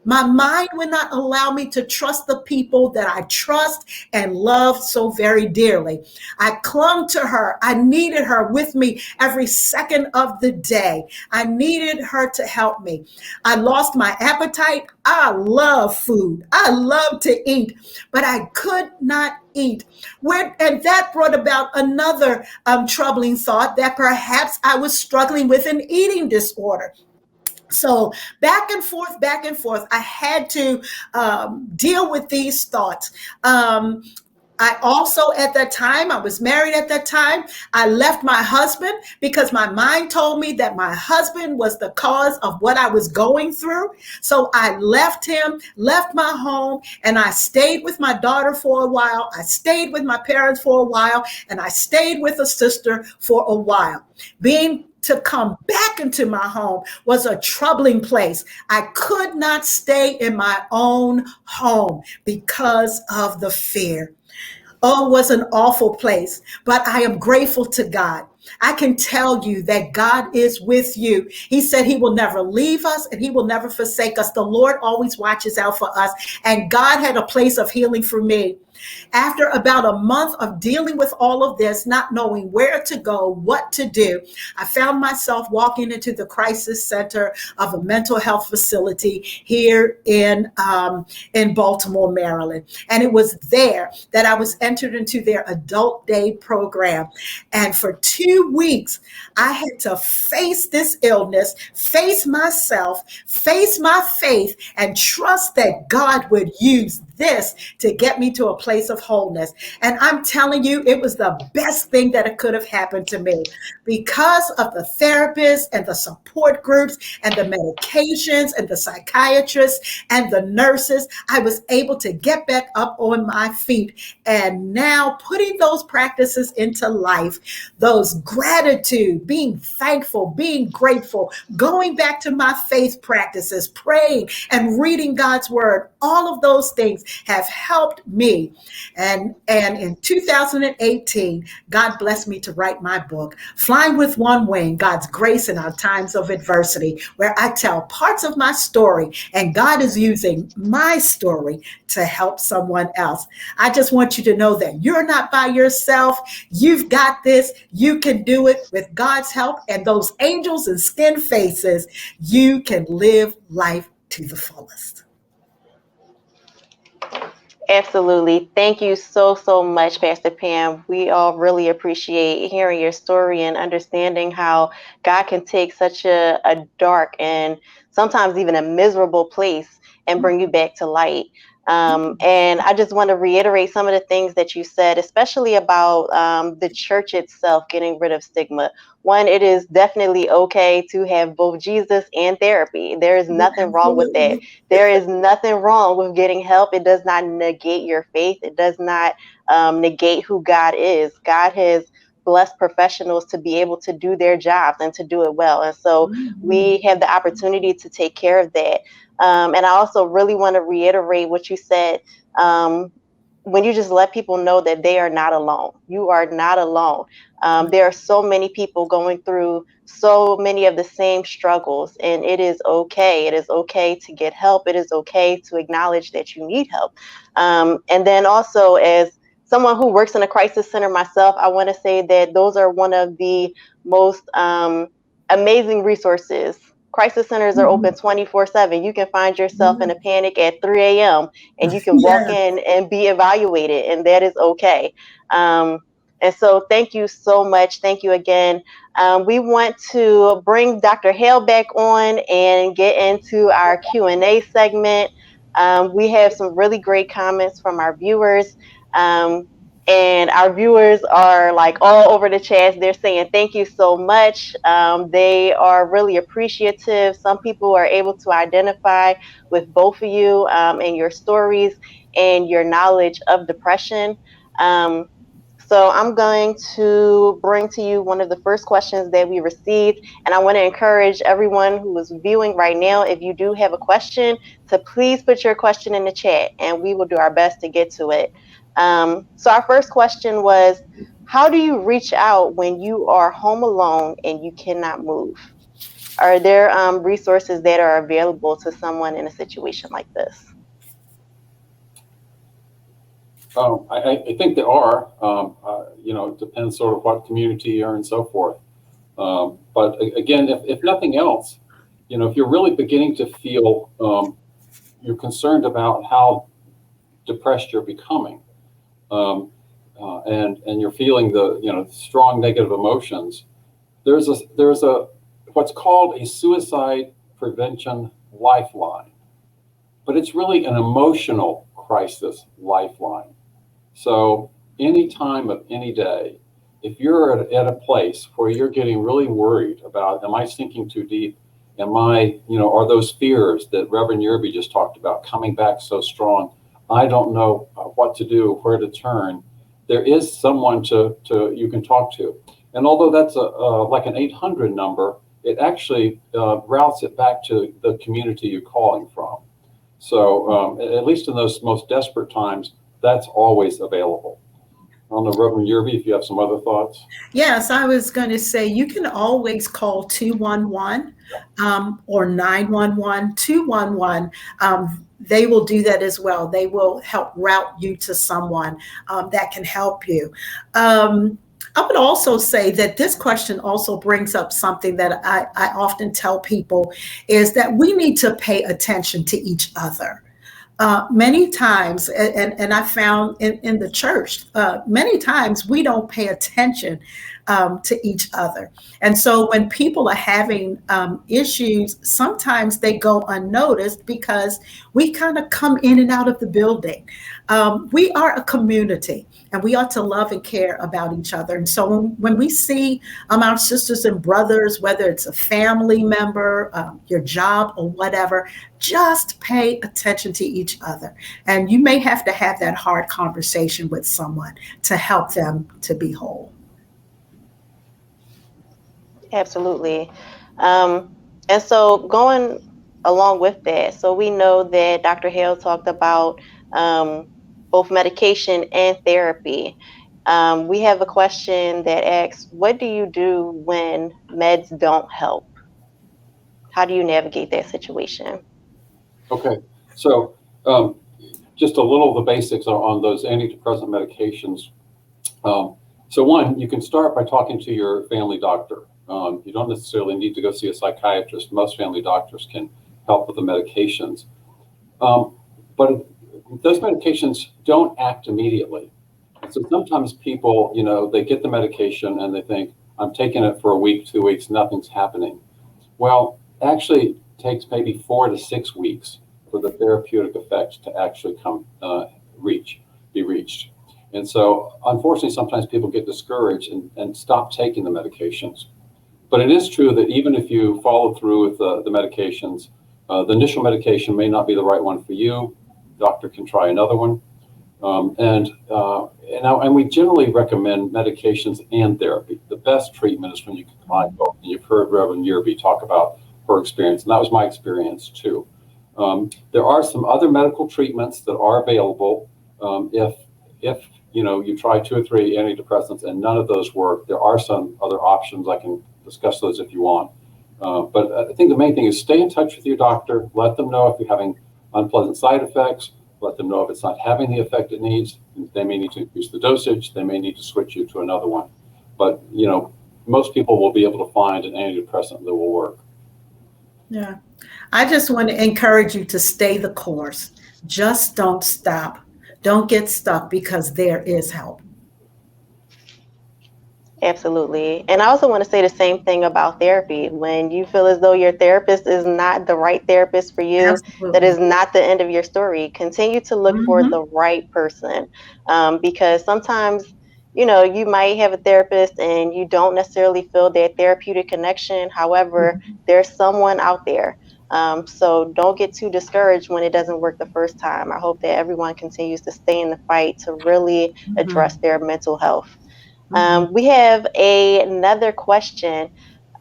My mind would not allow me to trust the people that I trust and love so very dearly. I clung to her. I needed her with me every second of the day. I needed her to help me. I lost my appetite. I love food. I love to eat, but I could not eat. And that brought about another troubling thought that perhaps I was struggling with an eating disorder. So back and forth, I had to deal with these thoughts. I also, at that time, I was married at that time. I left my husband because my mind told me that my husband was the cause of what I was going through. So I left him, left my home, and I stayed with my daughter for a while. I stayed with my parents for a while, and I stayed with a sister for a while. To come back into my home was a troubling place. I could not stay in my own home because of the fear. Oh, it was an awful place, but I am grateful to God. I can tell you that God is with you. He said he will never leave us and he will never forsake us. The Lord always watches out for us. And God had a place of healing for me. After about a month of dealing with all of this, not knowing where to go, what to do, I found myself walking into the crisis center of a mental health facility here in Baltimore, Maryland. And it was there that I was entered into their adult day program. And for 2 weeks, I had to face this illness, face myself, face my faith, and trust that God would use this to get me to a place of wholeness. And I'm telling you, it was the best thing that could have happened to me because of the therapists and the support groups and the medications and the psychiatrists and the nurses. I was able to get back up on my feet. And now putting those practices into life, those gratitude, being thankful, being grateful, going back to my faith practices, praying and reading God's word, all of those things have helped me. And in 2018, God blessed me to write my book, Flying with One Wing, God's Grace in Our Times of Adversity, where I tell parts of my story, and God is using my story to help someone else. I just want you to know that you're not by yourself. You've got this. You can do it with God's help and those angels and skin faces. You can live life to the fullest. Absolutely. Thank you so, so much, Pastor Pam. We all really appreciate hearing your story and understanding how God can take such a dark and sometimes even a miserable place and bring you back to light. And I just want to reiterate some of the things that you said, especially about the church itself getting rid of stigma. One, it is definitely okay to have both Jesus and therapy. There is nothing wrong with that. There is nothing wrong with getting help. It does not negate your faith. It does not negate who God is. God has blessed professionals to be able to do their jobs and to do it well. And so we have the opportunity to take care of that. And I also really want to reiterate what you said when you just let people know that they are not alone. You are not alone. There are so many people going through so many of the same struggles, and it is okay. It is okay to get help. It is okay to acknowledge that you need help. And then also, as someone who works in a crisis center myself, I want to say that those are one of the most amazing resources. Crisis centers are open 24/7. You can find yourself in a panic at 3 a.m. and you can walk in and be evaluated, and that is okay. And so thank you so much. Thank you again. We want to bring Dr. Hale back on and get into our Q&A segment. We have some really great comments from our viewers. And our viewers are like all over the chat. They're saying thank you so much. They are really appreciative. Some people are able to identify with both of you and your stories and your knowledge of depression. So I'm going to bring to you one of the first questions that we received. And I want to encourage everyone who is viewing right now, if you do have a question, to please put your question in the chat and we will do our best to get to it. So our first question was, how do you reach out when you are home alone and you cannot move? Are there resources that are available to someone in a situation like this? I think there are. It depends sort of what community you're in and so forth. But again, if nothing else, if you're really beginning to feel you're concerned about how depressed you're becoming, and you're feeling the strong negative emotions, there's a what's called a suicide prevention lifeline, but it's really an emotional crisis lifeline. So any time of any day, if you're at a place where you're getting really worried about, am I sinking too deep? Am I, are those fears that Reverend Yerby just talked about coming back so strong? I don't know what to do, where to turn. There is someone you can talk to. And although that's like an 800 number, it actually routes it back to the community you're calling from. So at least in those most desperate times, that's always available. I don't know, Reverend Yerby, if you have some other thoughts. Yes, I was going to say you can always call 211 or 911, 211. They will do that as well. They will help route you to someone that can help you. I would also say that this question also brings up something that I often tell people is that we need to pay attention to each other. Many times, and I found in the church, many times we don't pay attention to each other. And so when people are having issues, sometimes they go unnoticed because we kind of come in and out of the building. We are a community and we ought to love and care about each other. And so when we see our sisters and brothers, whether it's a family member, your job or whatever, just pay attention to each other. And you may have to have that hard conversation with someone to help them to be whole. Absolutely. And so going along with that, so we know that Dr. Hale talked about both medication and therapy. We have a question that asks, what do you do when meds don't help? How do you navigate that situation? Okay, so just a little of the basics on those antidepressant medications. So one, you can start by talking to your family doctor. You don't necessarily need to go see a psychiatrist. Most family doctors can help with the medications. But those medications don't act immediately. So sometimes people, they get the medication and they think, I'm taking it for a week, 2 weeks, nothing's happening. Well, actually it takes maybe 4 to 6 weeks for the therapeutic effect to actually be reached. And so unfortunately, sometimes people get discouraged and stop taking the medications. But it is true that even if you follow through with the medications, the initial medication may not be the right one for you. Doctor can try another one. And we generally recommend medications and therapy. The best treatment is when you combine both. And you've heard Reverend Yerby talk about her experience, and that was my experience too. There are some other medical treatments that are available. If you try 2 or 3 antidepressants and none of those work, there are some other options. I can discuss those if you want. But I think the main thing is stay in touch with your doctor. Let them know if you're having unpleasant side effects. Let them know if it's not having the effect it needs. They may need to increase the dosage. They may need to switch you to another one. But, most people will be able to find an antidepressant that will work. Yeah. I just want to encourage you to stay the course. Just don't stop. Don't get stuck, because there is help. Absolutely. And I also want to say the same thing about therapy. When you feel as though your therapist is not the right therapist for you, Absolutely. that is not the end of your story. Continue to look for the right person, because sometimes, you might have a therapist and you don't necessarily feel that therapeutic connection. However, there's someone out there. So don't get too discouraged when it doesn't work the first time. I hope that everyone continues to stay in the fight to really address their mental health. We have another question.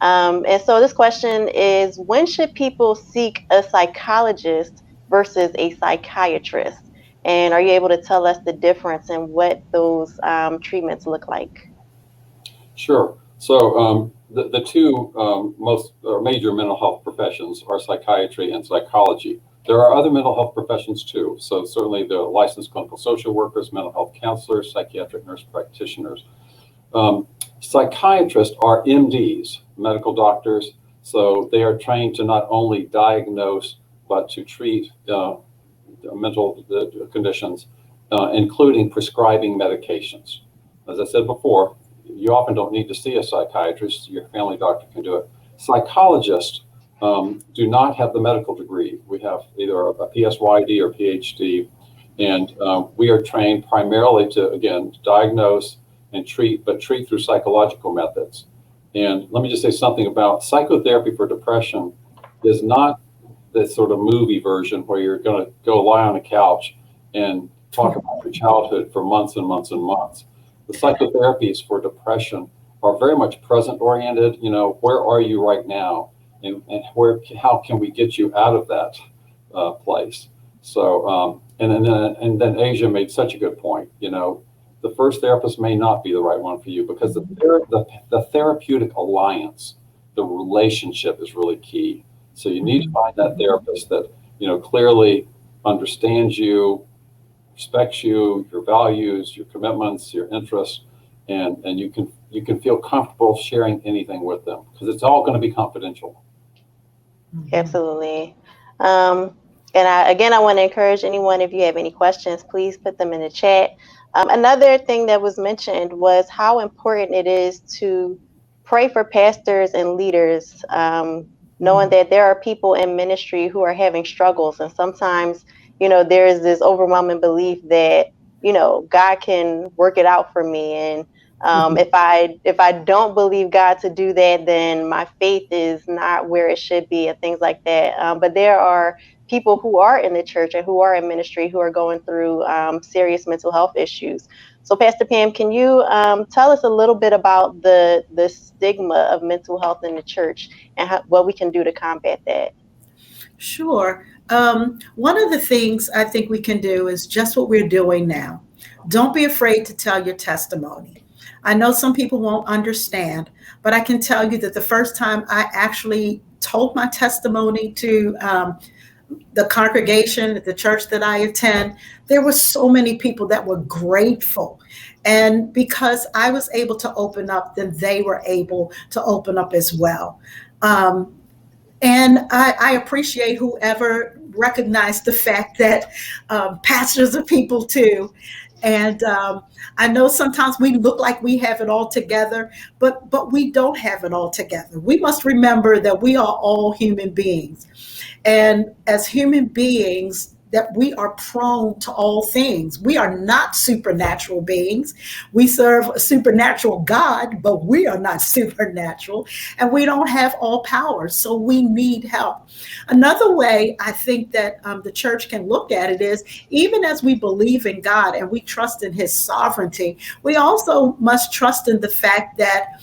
And so this question is, when should people seek a psychologist versus a psychiatrist? And are you able to tell us the difference and what those treatments look like? Sure. So the two most major mental health professions are psychiatry and psychology. There are other mental health professions too. So certainly the licensed clinical social workers, mental health counselors, psychiatric nurse practitioners. Psychiatrists are MDs, medical doctors. So they are trained to not only diagnose, but to treat mental conditions, including prescribing medications. As I said before, you often don't need to see a psychiatrist. Your family doctor can do it. Psychologists do not have the medical degree. We have either a PsyD or PhD, and we are trained primarily to, again, diagnose and treat, but treat through psychological methods. And let me just say something about psychotherapy for depression is not this sort of movie version where you're going to go lie on a couch and talk about your childhood for months and months and months. The psychotherapies for depression are very much present oriented. Where are you right now, and how can we get you out of that place? So and then Asia made such a good point. The first therapist may not be the right one for you, because the therapeutic alliance, the relationship is really key. So you need to find that therapist that clearly understands you, respects you, your values, your commitments, your interests, and you can feel comfortable sharing anything with them, because it's all going to be confidential. Absolutely. And I want to encourage anyone, if you have any questions, please put them in the chat. Another thing that was mentioned was how important it is to pray for pastors and leaders, knowing that there are people in ministry who are having struggles. And sometimes, there is this overwhelming belief that, God can work it out for me. And if I don't believe God to do that, then my faith is not where it should be, and things like that. But there are people who are in the church and who are in ministry who are going through serious mental health issues. So Pastor Pam, can you tell us a little bit about the stigma of mental health in the church and what we can do to combat that? Sure. One of the things I think we can do is just what we're doing now. Don't be afraid to tell your testimony. I know some people won't understand, but I can tell you that the first time I actually told my testimony to the congregation at the church that I attend, there were so many people that were grateful. And because I was able to open up, then they were able to open up as well. And I appreciate whoever recognized the fact that pastors are people too. And I know sometimes we look like we have it all together, but we don't have it all together. We must remember that we are all human beings. And as human beings, that we are prone to all things. We are not supernatural beings. We serve a supernatural God, but we are not supernatural, and we don't have all power. So we need help. Another way I think that the church can look at it is, even as we believe in God and we trust in his sovereignty, we also must trust in the fact that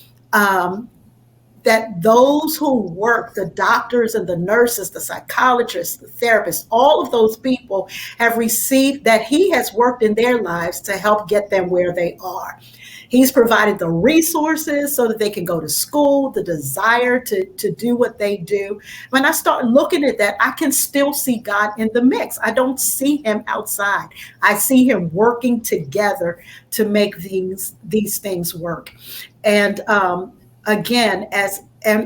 that those who work, the doctors and the nurses, the psychologists, the therapists, all of those people have received, that he has worked in their lives to help get them where they are. He's provided the resources so that they can go to school, the desire to do what they do. When I start looking at that, I can still see God in the mix. I don't see him outside. I see him working together to make these things work. And again,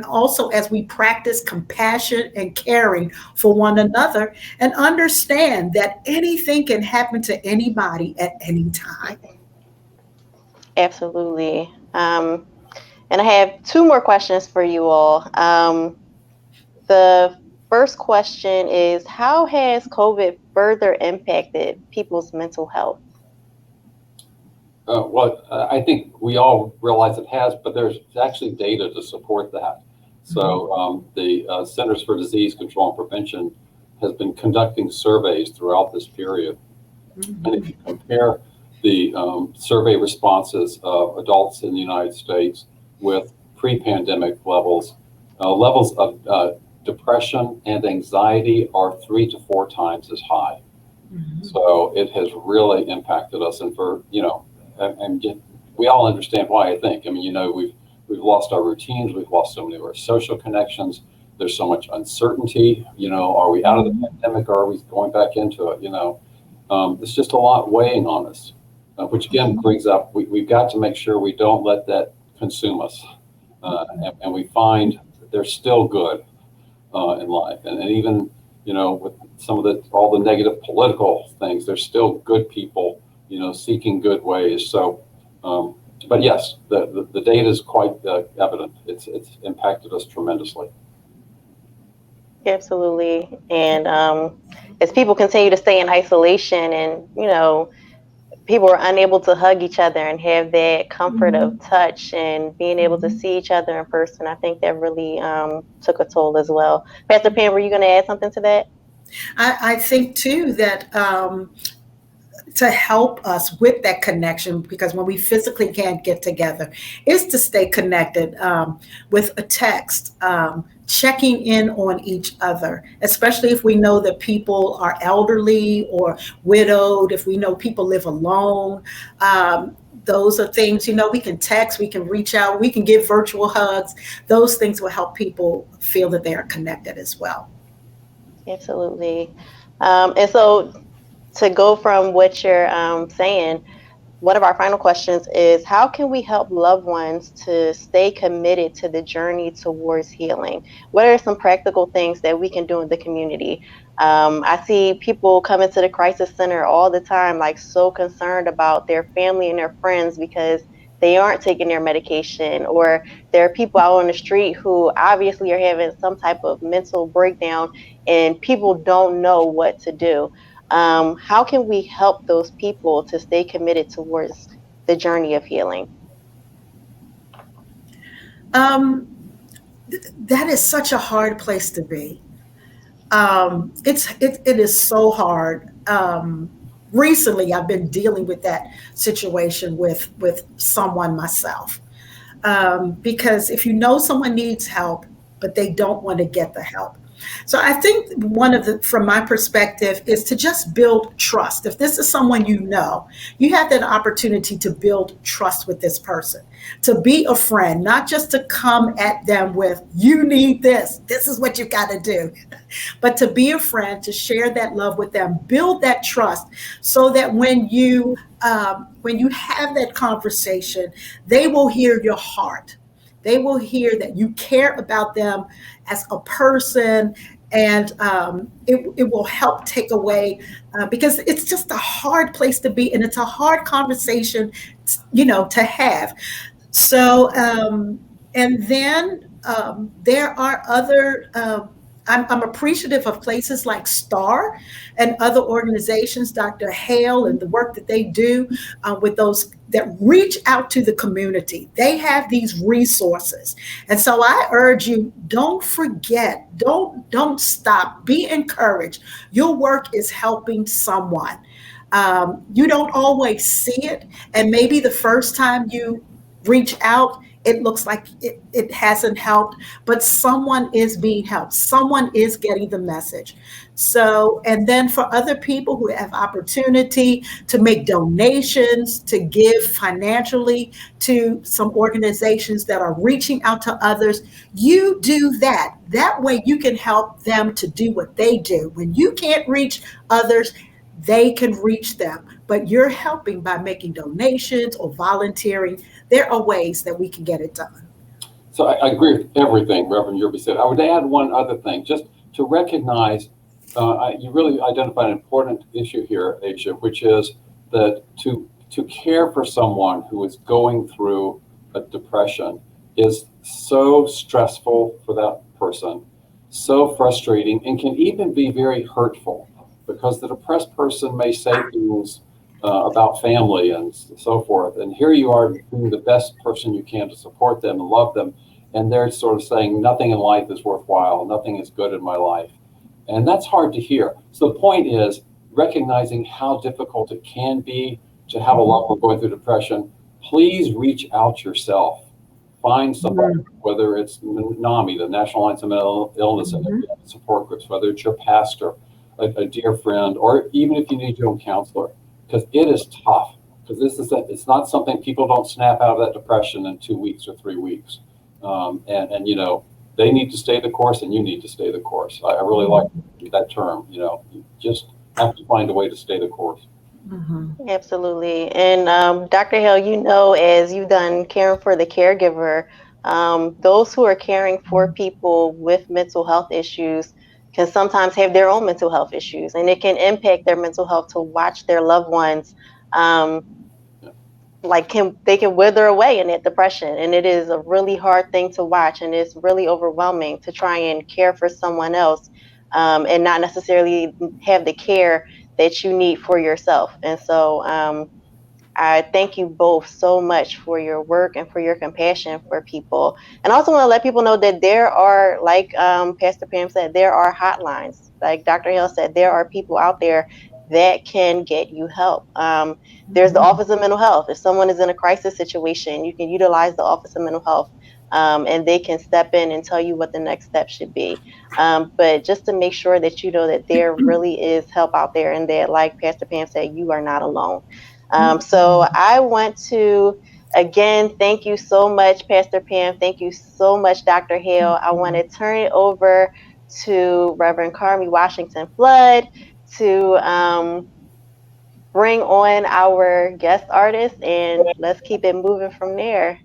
also as we practice compassion and caring for one another, and understand that anything can happen to anybody at any time. Absolutely. And I have two more questions for you all. The first question is, how has COVID further impacted people's mental health? Well, I think we all realize it has, but there's actually data to support that. So the Centers for Disease Control and Prevention has been conducting surveys throughout this period. And if you compare the survey responses of adults in the United States with pre-pandemic levels, levels of depression and anxiety are 3 to 4 times as high. So it has really impacted us. And for, and we all understand why, I think. I mean, we've lost our routines. We've lost so many of our social connections. There's so much uncertainty. Are we out of the pandemic, or are we going back into it? It's just a lot weighing on us, which again brings up, we've got to make sure we don't let that consume us. And we find that there's still good in life. And even, with some of all the negative political things, there's still good people seeking good ways. So, but yes, the data is quite evident. It's impacted us tremendously. Absolutely. And as people continue to stay in isolation, and people are unable to hug each other and have that comfort of touch and being able to see each other in person, I think that really took a toll as well. Pastor Pam, were you going to add something to that? I think too that to help us with that connection, because when we physically can't get together, is to stay connected with a text, checking in on each other, especially if we know that people are elderly or widowed, if we know people live alone. Those are things, we can text, we can reach out, we can give virtual hugs. Those things will help people feel that they are connected as well. Absolutely. And so to go from what you're saying, one of our final questions is, how can we help loved ones to stay committed to the journey towards healing? What are some practical things that we can do in the community? I see people come into the crisis center all the time, like so concerned about their family and their friends because they aren't taking their medication, or there are people out on the street who obviously are having some type of mental breakdown and people don't know what to do. How can we help those people to stay committed towards the journey of healing? That is such a hard place to be. It is so hard. Recently, I've been dealing with that situation with someone myself. Because if someone needs help, but they don't want to get the help, So I think from my perspective, is to just build trust. If this is someone you know, you have that opportunity to build trust with this person, to be a friend, not just to come at them with, you need this is what you got to do, but to be a friend, to share that love with them, build that trust, so that when you have that conversation, they will hear your heart. They will hear that you care about them as a person, and it will help take away, because it's just a hard place to be, and it's a hard conversation, to have. So, and then there are other, I'm appreciative of places like STAR and other organizations, Dr. Hale, and the work that they do with those that reach out to the community. They have these resources. And so I urge you, don't forget, don't stop, be encouraged. Your work is helping someone. You don't always see it. And maybe the first time you reach out, it looks like it hasn't helped, but someone is being helped. Someone is getting the message. So, and then for other people who have opportunity to make donations, to give financially to some organizations that are reaching out to others, you do that. That way you can help them to do what they do. When you can't reach others, they can reach them, but you're helping by making donations or volunteering. There are ways that we can get it done. So I agree with everything Reverend Yerby said. I would add one other thing, just to recognize, you really identified an important issue here, Asia, which is that to care for someone who is going through a depression is so stressful for that person, so frustrating, and can even be very hurtful, because the depressed person may say things about family and so forth. And here you are being the best person you can to support them and love them. And they're sort of saying, nothing in life is worthwhile, nothing is good in my life. And that's hard to hear. So the point is recognizing how difficult it can be to have a loved one going through depression. Please reach out yourself. Find somebody, whether it's NAMI, the National Alliance of Mental Illness and support groups, whether it's your pastor, a dear friend, or even if you need your own counselor, because it is tough. Because it's not something, people don't snap out of that depression in 2 weeks or 3 weeks. And they need to stay the course, and you need to stay the course. I really like that term. You just have to find a way to stay the course. Absolutely. And Dr. Hale, as you've done caring for the caregiver, those who are caring for people with mental health issues can sometimes have their own mental health issues, and it can impact their mental health to watch their loved ones they can wither away in that depression. And it is a really hard thing to watch, and it's really overwhelming to try and care for someone else and not necessarily have the care that you need for yourself. And so I thank you both so much for your work and for your compassion for people. And I also want to let people know that there are, like Pastor Pam said, there are hotlines. Like Dr. Hale said, there are people out there that can get you help. There's the Office of Mental Health. If someone is in a crisis situation, you can utilize the Office of Mental Health, and they can step in and tell you what the next step should be. But just to make sure that you know that there really is help out there, and that, like Pastor Pam said, you are not alone. So I want to, again, thank you so much, Pastor Pam. Thank you so much, Dr. Hale. I want to turn it over to Reverend CARMI Washington Flood to bring on our guest artist, and let's keep it moving from there.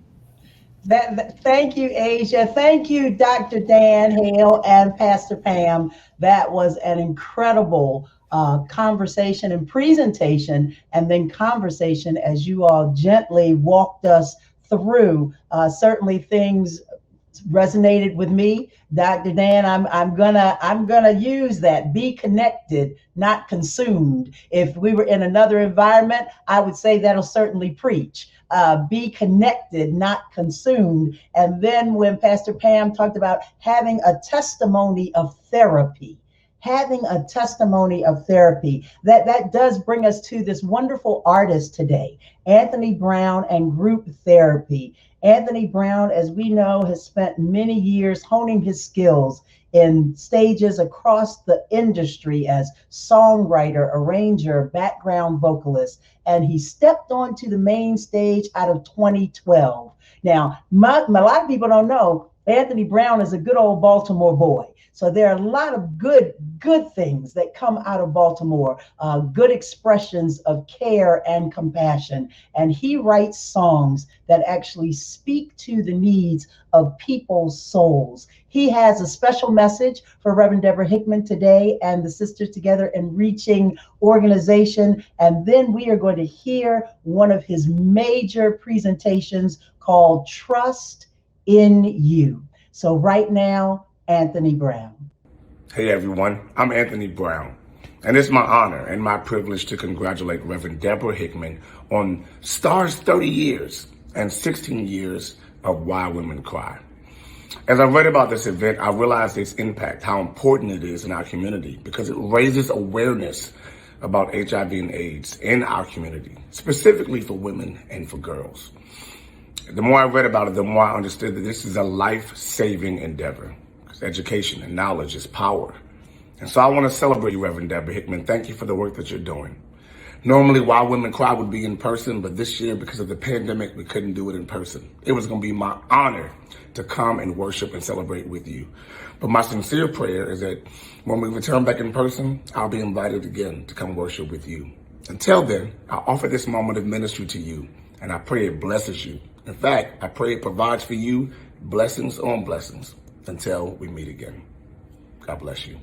Thank you, Asia. Thank you, Dr. Dan Hale and Pastor Pam. That was an incredible conversation and presentation, and then conversation as you all gently walked us through. Certainly things resonated with me. Dr. Dan, I'm gonna use that. Be connected, not consumed. If we were in another environment, I would say that'll certainly preach. Be connected, not consumed. And then when Pastor Pam talked about having a testimony of therapy, that does bring us to this wonderful artist today, Anthony Brown and group therapy. Anthony Brown, as we know, has spent many years honing his skills in stages across the industry as songwriter, arranger, background vocalist, and he stepped onto the main stage out of 2012. Now, a lot of people don't know Anthony Brown is a good old Baltimore boy. So there are a lot of good things that come out of Baltimore, good expressions of care and compassion. And he writes songs that actually speak to the needs of people's souls. He has a special message for Reverend Deborah Hickman today and the Sisters Together in Reaching organization. And then we are going to hear one of his major presentations called Trust in You. So right now, Anthony Brown. Hey everyone, I'm Anthony Brown, and it's my honor and my privilege to congratulate Reverend Deborah Hickman on STAR's 30 years and 16 years of Why Women Cry. As I read about this event, I realized its impact, how important it is in our community, because it raises awareness about HIV and AIDS in our community, specifically for women and for girls. The more I read about it, the more I understood that this is a life-saving endeavor. Education and knowledge is power. And so I want to celebrate you, Reverend Deborah Hickman. Thank you for the work that you're doing. Normally, Why Women Cry would be in person, but this year, because of the pandemic, we couldn't do it in person. It was going to be my honor to come and worship and celebrate with you. But my sincere prayer is that when we return back in person, I'll be invited again to come worship with you. Until then, I offer this moment of ministry to you, and I pray it blesses you. In fact, I pray it provides for you blessings on blessings. Until we meet again. God bless you.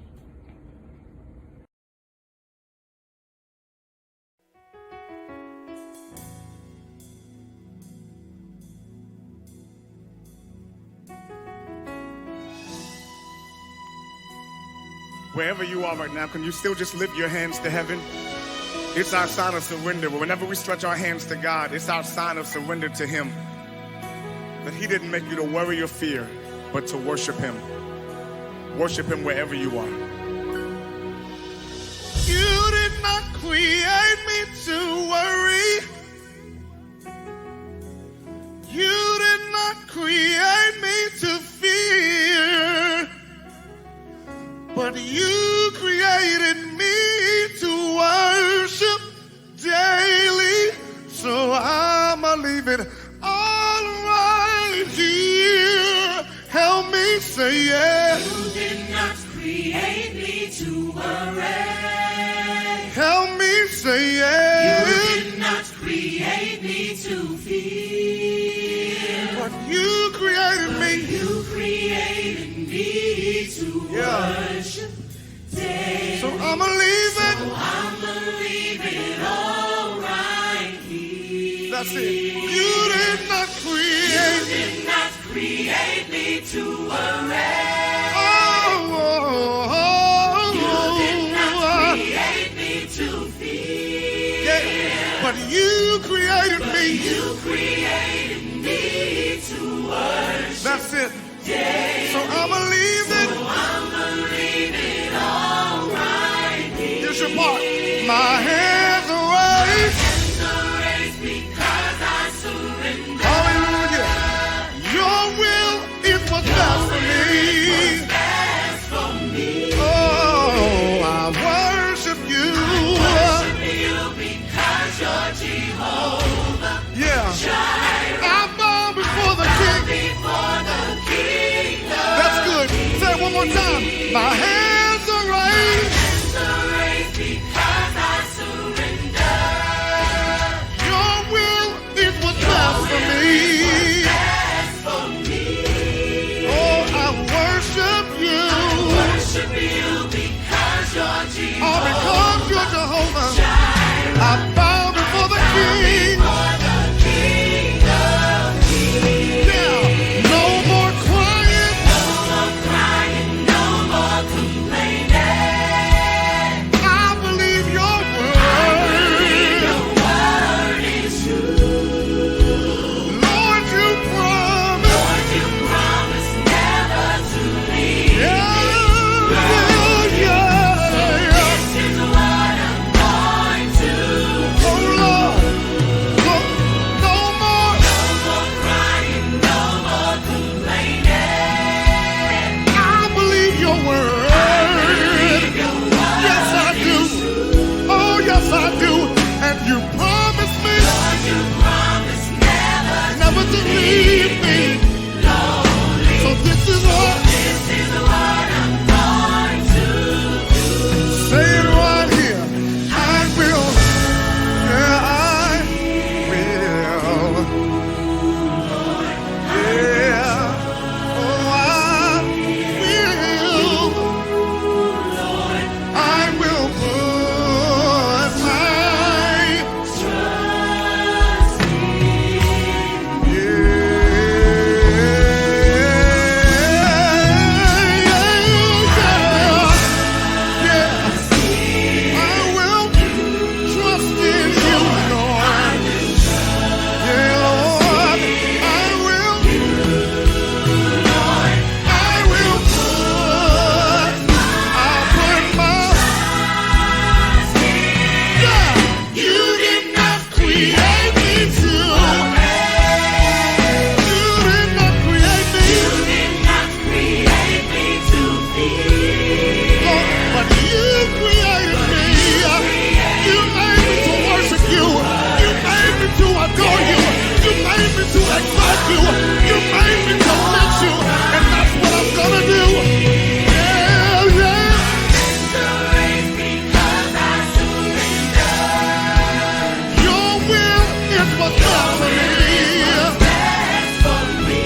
Wherever you are right now, can you still just lift your hands to heaven? It's our sign of surrender. Whenever we stretch our hands to God, it's our sign of surrender to Him. That He didn't make you to worry or fear, but to worship Him. Worship Him wherever you are. You did not create me to worry. You did not create me to fear. But you created me to worship daily. So I'ma leave it all right here. Help me say yes. You did not create me to worry. Help me say yes. You did not create me to fear. But you created me. You created me to worship daily. So I'ma leave it. So I'ma leave it all right here. That's it. You did not create. You did not create me to worry. You did not create me to fear. Yeah, but you created me. You created me to worship. That's it. Daily. So I'ma leave it. So I'ma leave it all right here. Here's your part. My hands are raised. My hands are raised because I surrender. Hallelujah. Your will is what's best for me. Oh, I worship you. I worship you because you're Jehovah. Yeah. I bow before the King. That's good. Say it one more time. My hands are raised. Because I surrender. Your will is what's best for me. Oh, I worship you. Worship you because you're Jehovah. Oh, because you're Jehovah. I bow before the King. No more crying, no more created me. You made me to worship you. You made me to adore you. You made me to exalt you. You made me to bless you. And that's what I'm gonna do. Yeah, yeah. Your will is what's best for me.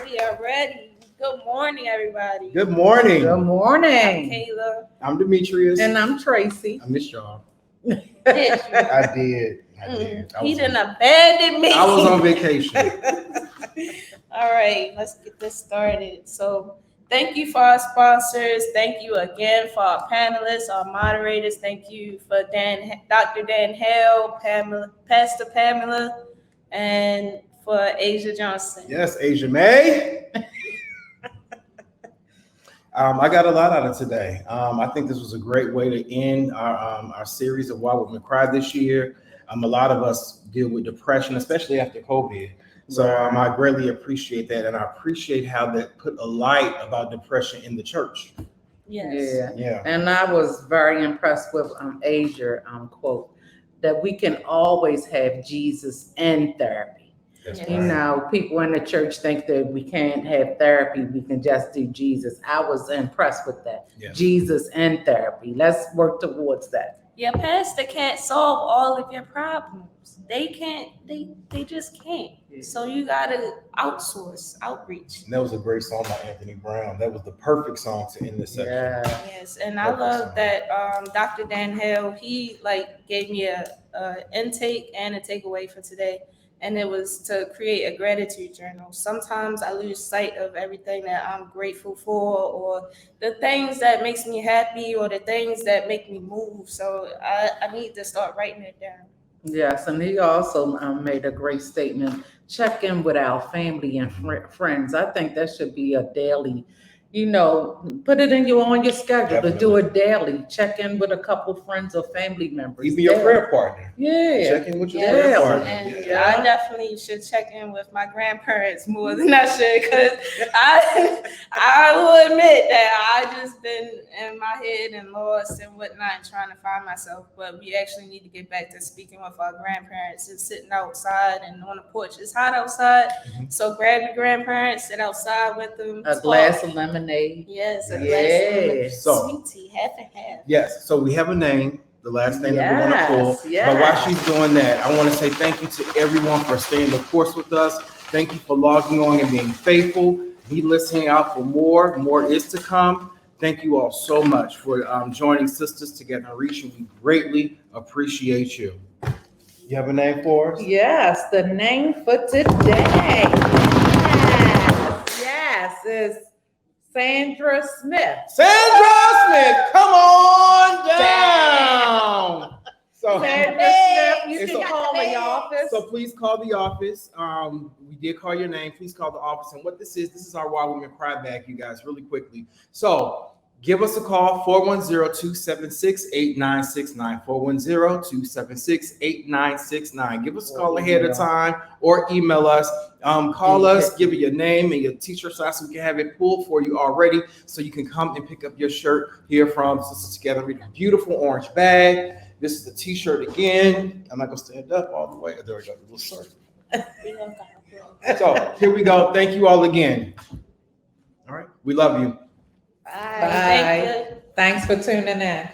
We are ready. Good morning, everybody. Good morning. Good morning. I'm Kayla. I'm Demetrius. And I'm Tracy. I missed y'all. I did. He didn't abandon me. I was on vacation. All right, let's get this started. So thank you for our sponsors. Thank you again for our panelists, our moderators. Thank you for Dr. Dan Hale, Pastor Pamela, and for Asia Johnson. Yes, Asia May. I got a lot out of today. I think this was a great way to end our series of Why Women Cry this year. A lot of us deal with depression, especially after COVID. So I greatly appreciate that. And I appreciate how that put a light about depression in the church. Yes. Yeah. And I was very impressed with Asia quote that we can always have Jesus and therapy. Yes. You know, people in the church think that we can't have therapy, we can just do Jesus. I was impressed with that. Yes. Jesus and therapy. Let's work towards that. Your pastor can't solve all of your problems. They can't, they just can't. Yeah. So you gotta outsource, outreach. And that was a great song by Anthony Brown. That was the perfect song to end this section. Yeah. Yes, and I love that Dr. Dan Hale, he gave me a intake and a takeaway for today. And it was to create a gratitude journal. Sometimes I lose sight of everything that I'm grateful for, or the things that makes me happy, or the things that make me move. So I need to start writing it down. Yes, and he also made a great statement. Check in with our family and friends. I think that should be a daily, put it on your schedule. Definitely. To do it daily. Check in with a couple friends or family members. Even your prayer partner. Yeah. Check in with your prayer partner. And I definitely should check in with my grandparents more than I should, because I will admit that I just been in my head and lost and whatnot and trying to find myself. But we actually need to get back to speaking with our grandparents and sitting outside and on the porch. It's hot outside, so grab your grandparents, sit outside with them. A glass of lemonade. Yes, a glass of lemonade. So, Sweet tea, half and half. yes, so we have a name. The last thing that we want to pull. Yes, but while she's doing that, I want to say thank you to everyone for staying the course with us. Thank you for logging on and being faithful. Be listening out for more. More is to come. Thank you all so much for joining Sisters Together and Reaching. We greatly appreciate you. You have a name for us? Yes, the name for today. Yes, is Sandra Smith. Sandra Smith, come on down. So, Sandra Smith, you can call the office. So please call the office. We did call your name. Please call the office. And what this is our Why Women Cry Back, you guys, really quickly. So give us a call, 410-276-8969, 410-276-8969. Give us a call ahead of time or email us. Call us, give it your name and your t-shirt size so we can have it pulled for you already so you can come and pick up your shirt here from Sisters Together. With a beautiful orange bag. This is the t-shirt again. I'm not going to stand up all the way. There we go, a little circle. So here we go. Thank you all again. All right. We love you. Bye. Thanks for tuning in.